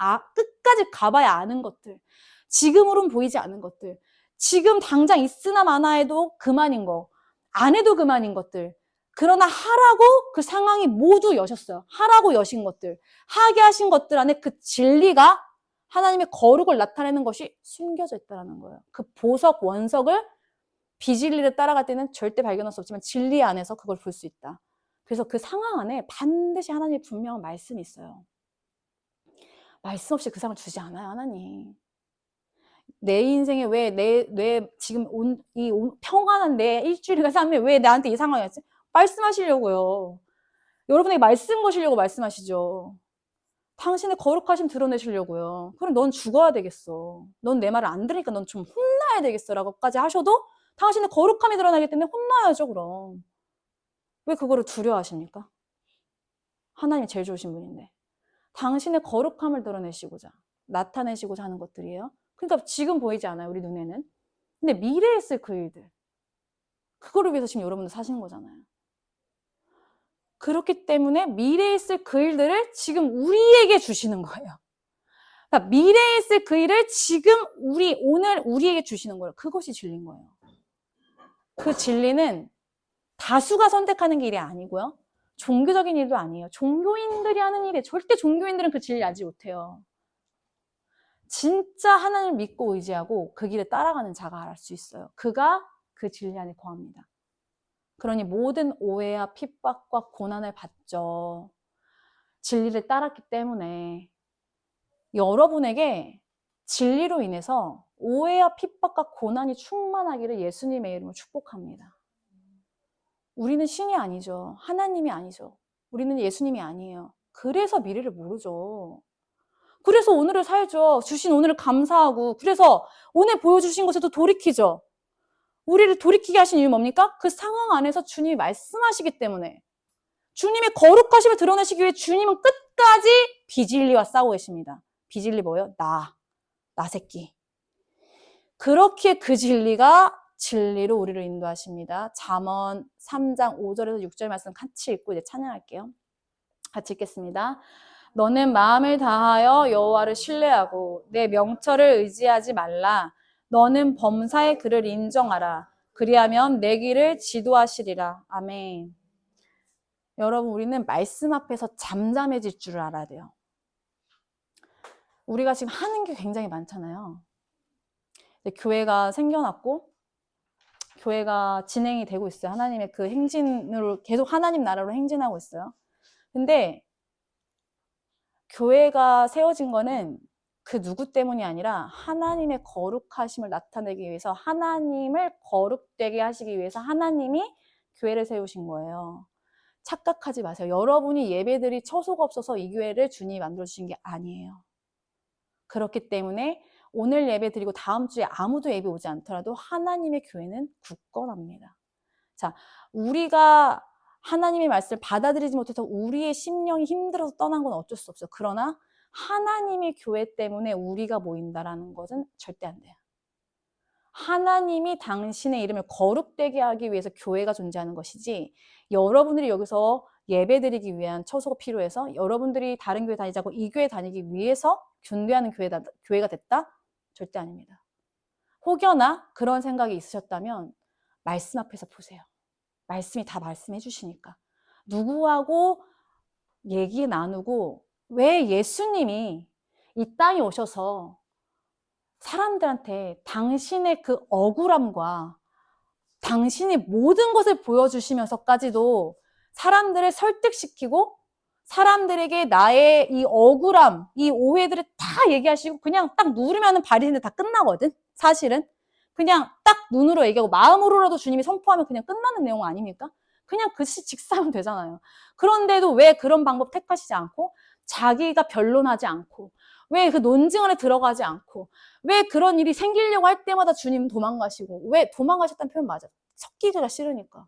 것들, 지금으로는 보이지 않은 것들, 지금 당장 있으나 마나 해도 그만인 거, 안 해도 그만인 것들, 그러나 하라고 그 상황이 모두 여셨어요. 하라고 여신 것들, 하게 하신 것들 안에 그 진리가 하나님의 거룩을 나타내는 것이 숨겨져 있다는 거예요. 그 보석, 원석을 비진리를 따라갈 때는 절대 발견할 수 없지만 진리 안에서 그걸 볼 수 있다. 그래서 그 상황 안에 반드시 하나님의 분명한 말씀이 있어요. 말씀 없이 그 상황을 주지 않아요, 하나님. 내 인생에 왜 지금 평안한 내 일주일간 삶에 왜 나한테 이 상황이었지? 말씀하시려고요. 여러분에게 말씀 거시려고 말씀하시죠. 당신의 거룩하심 드러내시려고요. 그럼 넌 죽어야 되겠어. 넌 내 말을 안 들으니까 넌 좀 혼나야 되겠어 라고까지 하셔도 당신의 거룩함이 드러나기 때문에 혼나야죠. 그럼 왜 그거를 두려워하십니까? 하나님이 제일 좋으신 분인데 당신의 거룩함을 드러내시고자 나타내시고자 하는 것들이에요. 그러니까 지금 보이지 않아요, 우리 눈에는. 근데 미래에 있을 그 일들, 그거를 위해서 지금 여러분들 사시는 거잖아요. 그렇기 때문에 미래에 있을 그 일들을 지금 우리에게 주시는 거예요. 그러니까 미래에 있을 그 일을 지금 오늘 우리에게 주시는 거예요. 그것이 진리인 거예요. 그 진리는 다수가 선택하는 게 일이 아니고요. 종교적인 일도 아니에요. 종교인들이 하는 일에 절대 종교인들은 그 진리를 알지 못해요. 진짜 하나님을 믿고 의지하고 그 길에 따라가는 자가 알 수 있어요. 그가 그 진리 안에 거합니다. 그러니 모든 오해와 핍박과 고난을 받죠. 진리를 따랐기 때문에 여러분에게 진리로 인해서 오해와 핍박과 고난이 충만하기를 예수님의 이름으로 축복합니다. 우리는 신이 아니죠. 하나님이 아니죠. 우리는 예수님이 아니에요. 그래서 미래를 모르죠. 그래서 오늘을 살죠. 주신 오늘을 감사하고, 그래서 오늘 보여주신 것에도 돌이키죠. 우리를 돌이키게 하신 이유 뭡니까? 그 상황 안에서 주님이 말씀하시기 때문에. 주님의 거룩하심을 드러내시기 위해 주님은 끝까지 비진리와 싸우고 계십니다. 비진리 뭐예요? 나 새끼. 그렇게 그 진리가 진리로 우리를 인도하십니다. 잠언 3장 5절에서 6절 말씀 같이 읽고 이제 찬양할게요. 같이 읽겠습니다. 너는 마음을 다하여 여호와를 신뢰하고 내 명철을 의지하지 말라. 너는 범사의 그를 인정하라. 그리하면 내 길을 지도하시리라. 아멘. 여러분, 우리는 말씀 앞에서 잠잠해질 줄 알아야 돼요. 우리가 지금 하는 게 굉장히 많잖아요. 교회가 생겨났고 교회가 진행이 되고 있어요. 하나님의 그 행진으로 계속 하나님 나라로 행진하고 있어요. 근데 교회가 세워진 거는 그 누구 때문이 아니라 하나님의 거룩하심을 나타내기 위해서, 하나님을 거룩되게 하시기 위해서 하나님이 교회를 세우신 거예요. 착각하지 마세요. 여러분이 예배드릴 처소가 없어서 이 교회를 주님이 만들어주신 게 아니에요. 그렇기 때문에 오늘 예배 드리고 다음 주에 아무도 예배 오지 않더라도 하나님의 교회는 굳건합니다. 자, 우리가 하나님의 말씀을 받아들이지 못해서 우리의 심령이 힘들어서 떠난 건 어쩔 수 없어요. 그러나 하나님의 교회 때문에 우리가 모인다라는 것은 절대 안 돼요. 하나님이 당신의 이름을 거룩되게 하기 위해서 교회가 존재하는 것이지, 여러분들이 여기서 예배드리기 위한 처소가 필요해서 여러분들이 다른 교회 다니자고 이 교회 다니기 위해서 교회하는 교회가 됐다? 절대 아닙니다. 혹여나 그런 생각이 있으셨다면 말씀 앞에서 보세요. 말씀이 다 말씀해 주시니까. 누구하고 얘기 나누고, 왜 예수님이 이 땅에 오셔서 사람들한테 당신의 그 억울함과 당신이 모든 것을 보여주시면서까지도 사람들을 설득시키고 사람들에게 나의 이 억울함, 이 오해들을 다 얘기하시고 그냥 딱 누르면 발휘인데 다 끝나거든, 사실은. 그냥 딱 눈으로 얘기하고 마음으로라도 주님이 선포하면 그냥 끝나는 내용 아닙니까? 그냥 그시 직사하면 되잖아요. 그런데도 왜 그런 방법 택하시지 않고, 자기가 변론하지 않고, 왜 그 논증 안에 들어가지 않고, 왜 그런 일이 생기려고 할 때마다 주님 도망가시고, 왜 도망가셨다는 표현 맞아. 섞이기가 싫으니까.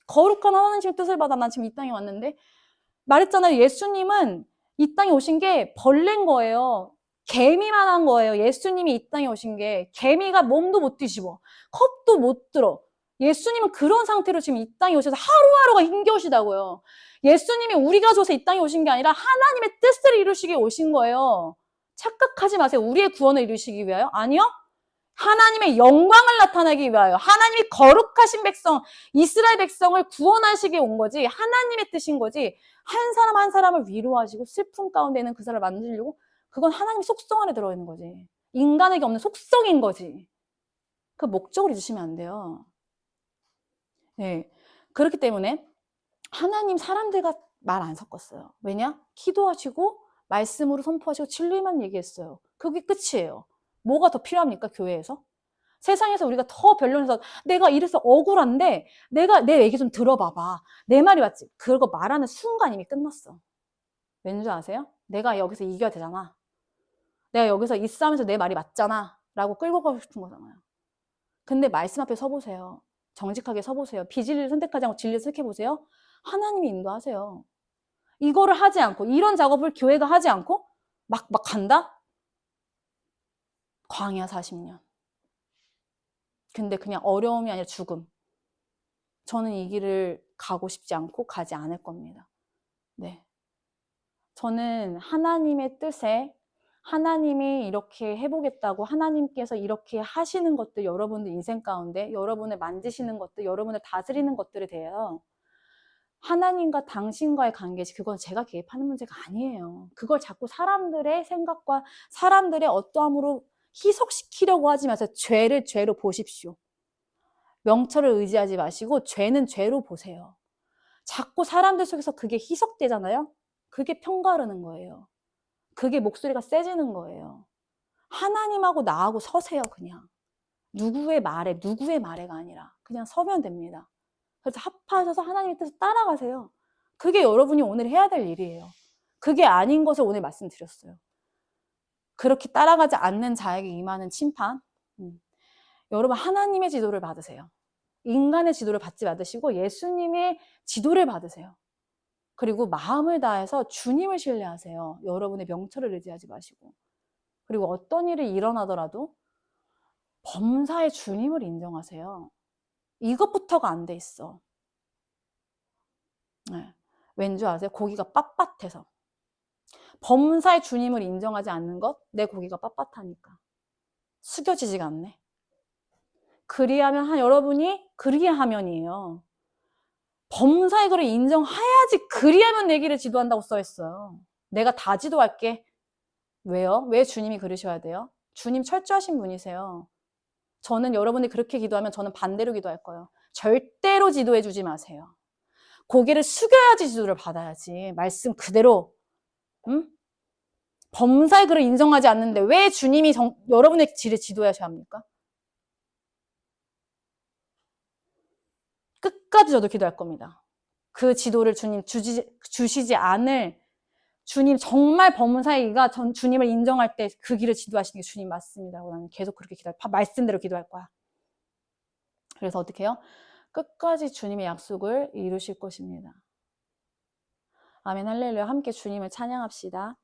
거룩한 하나님의 뜻을 받아 난 지금 이 땅에 왔는데, 말했잖아요. 예수님은 이 땅에 오신 게 벌레인 거예요. 개미만 한 거예요. 예수님이 이 땅에 오신 게. 개미가 몸도 못 뒤집어. 컵도 못 들어. 예수님은 그런 상태로 지금 이 땅에 오셔서 하루하루가 힘겨우시다고요. 예수님이 우리가 줘서 이 땅에 오신 게 아니라 하나님의 뜻을 이루시기 위해 오신 거예요. 착각하지 마세요. 우리의 구원을 이루시기 위하여? 아니요. 하나님의 영광을 나타내기 위하여, 하나님이 거룩하신 백성, 이스라엘 백성을 구원하시기 온 거지, 하나님의 뜻인 거지. 한 사람 한 사람을 위로하시고 슬픔 가운데 있는 그 사람을 만지려고, 그건 하나님 속성 안에 들어있는 거지. 인간에게 없는 속성인 거지. 그 목적을 잊으시면 안 돼요. 네. 그렇기 때문에 하나님 사람들과 말 안 섞었어요. 왜냐? 기도하시고 말씀으로 선포하시고 진리만 얘기했어요. 그게 끝이에요. 뭐가 더 필요합니까, 교회에서? 세상에서 우리가 더 변론해서 내가 이래서 억울한데 내가 내 얘기 좀 들어봐봐. 내 말이 맞지? 그거 말하는 순간 이미 끝났어. 왠지 아세요? 내가 여기서 이겨야 되잖아. 내가 여기서 이 싸움에서 내 말이 맞잖아. 라고 끌고 가고 싶은 거잖아요. 근데 말씀 앞에 서보세요. 정직하게 서보세요. 비진리를 선택하지 않고 진리를 선택해보세요. 하나님이 인도하세요. 이거를 하지 않고, 이런 작업을 교회가 하지 않고 막 간다? 광야 40년. 근데 그냥 어려움이 아니라 죽음. 저는 이 길을 가고 싶지 않고 가지 않을 겁니다. 네. 저는 하나님의 뜻에, 하나님이 이렇게 해보겠다고, 하나님께서 이렇게 하시는 것들, 여러분들 인생 가운데 여러분을 만지시는 것들, 여러분을 다스리는 것들에 대해서 하나님과 당신과의 관계지, 그건 제가 개입하는 문제가 아니에요. 그걸 자꾸 사람들의 생각과 사람들의 어떠함으로 희석시키려고 하지 마세요. 죄를 죄로 보십시오. 명철을 의지하지 마시고 죄는 죄로 보세요. 자꾸 사람들 속에서 그게 희석되잖아요. 그게 편가르는 거예요. 그게 목소리가 세지는 거예요. 하나님하고 나하고 서세요. 그냥 누구의 말에가 아니라 그냥 서면 됩니다. 그래서 합하셔서 하나님의 뜻을 따라가세요. 그게 여러분이 오늘 해야 될 일이에요. 그게 아닌 것을 오늘 말씀드렸어요. 그렇게 따라가지 않는 자에게 임하는 심판. 여러분 하나님의 지도를 받으세요. 인간의 지도를 받지 않으시고 예수님의 지도를 받으세요. 그리고 마음을 다해서 주님을 신뢰하세요. 여러분의 명철을 의지하지 마시고. 그리고 어떤 일이 일어나더라도 범사의 주님을 인정하세요. 이것부터가 안 돼 있어. 네. 왠지 아세요? 고기가 빳빳해서. 범사의 주님을 인정하지 않는 것, 내 고기가 빳빳하니까. 숙여지지가 않네. 그리하면, 여러분이 그리하면이에요. 범사의 그를 인정해야지 그리하면 내 길을 지도한다고 써있어요. 내가 다 지도할게. 왜요? 왜 주님이 그러셔야 돼요? 주님 철저하신 분이세요. 저는 여러분이 그렇게 기도하면 저는 반대로 기도할 거예요. 절대로 지도해 주지 마세요. 고개를 숙여야지 지도를 받아야지. 말씀 그대로. 응? 범사의 그를 인정하지 않는데 왜 주님이 여러분의 길을 지도하셔야 합니까? 끝까지 저도 기도할 겁니다. 그 지도를 주님 주시지 않을 주님 정말 범사이가 주님을 인정할 때 그 길을 지도하시는 게 주님 맞습니다. 나는 계속 그렇게 말씀대로 기도할 거야. 그래서 어떻게 해요? 끝까지 주님의 약속을 이루실 것입니다. 아멘 할렐루야. 함께 주님을 찬양합시다.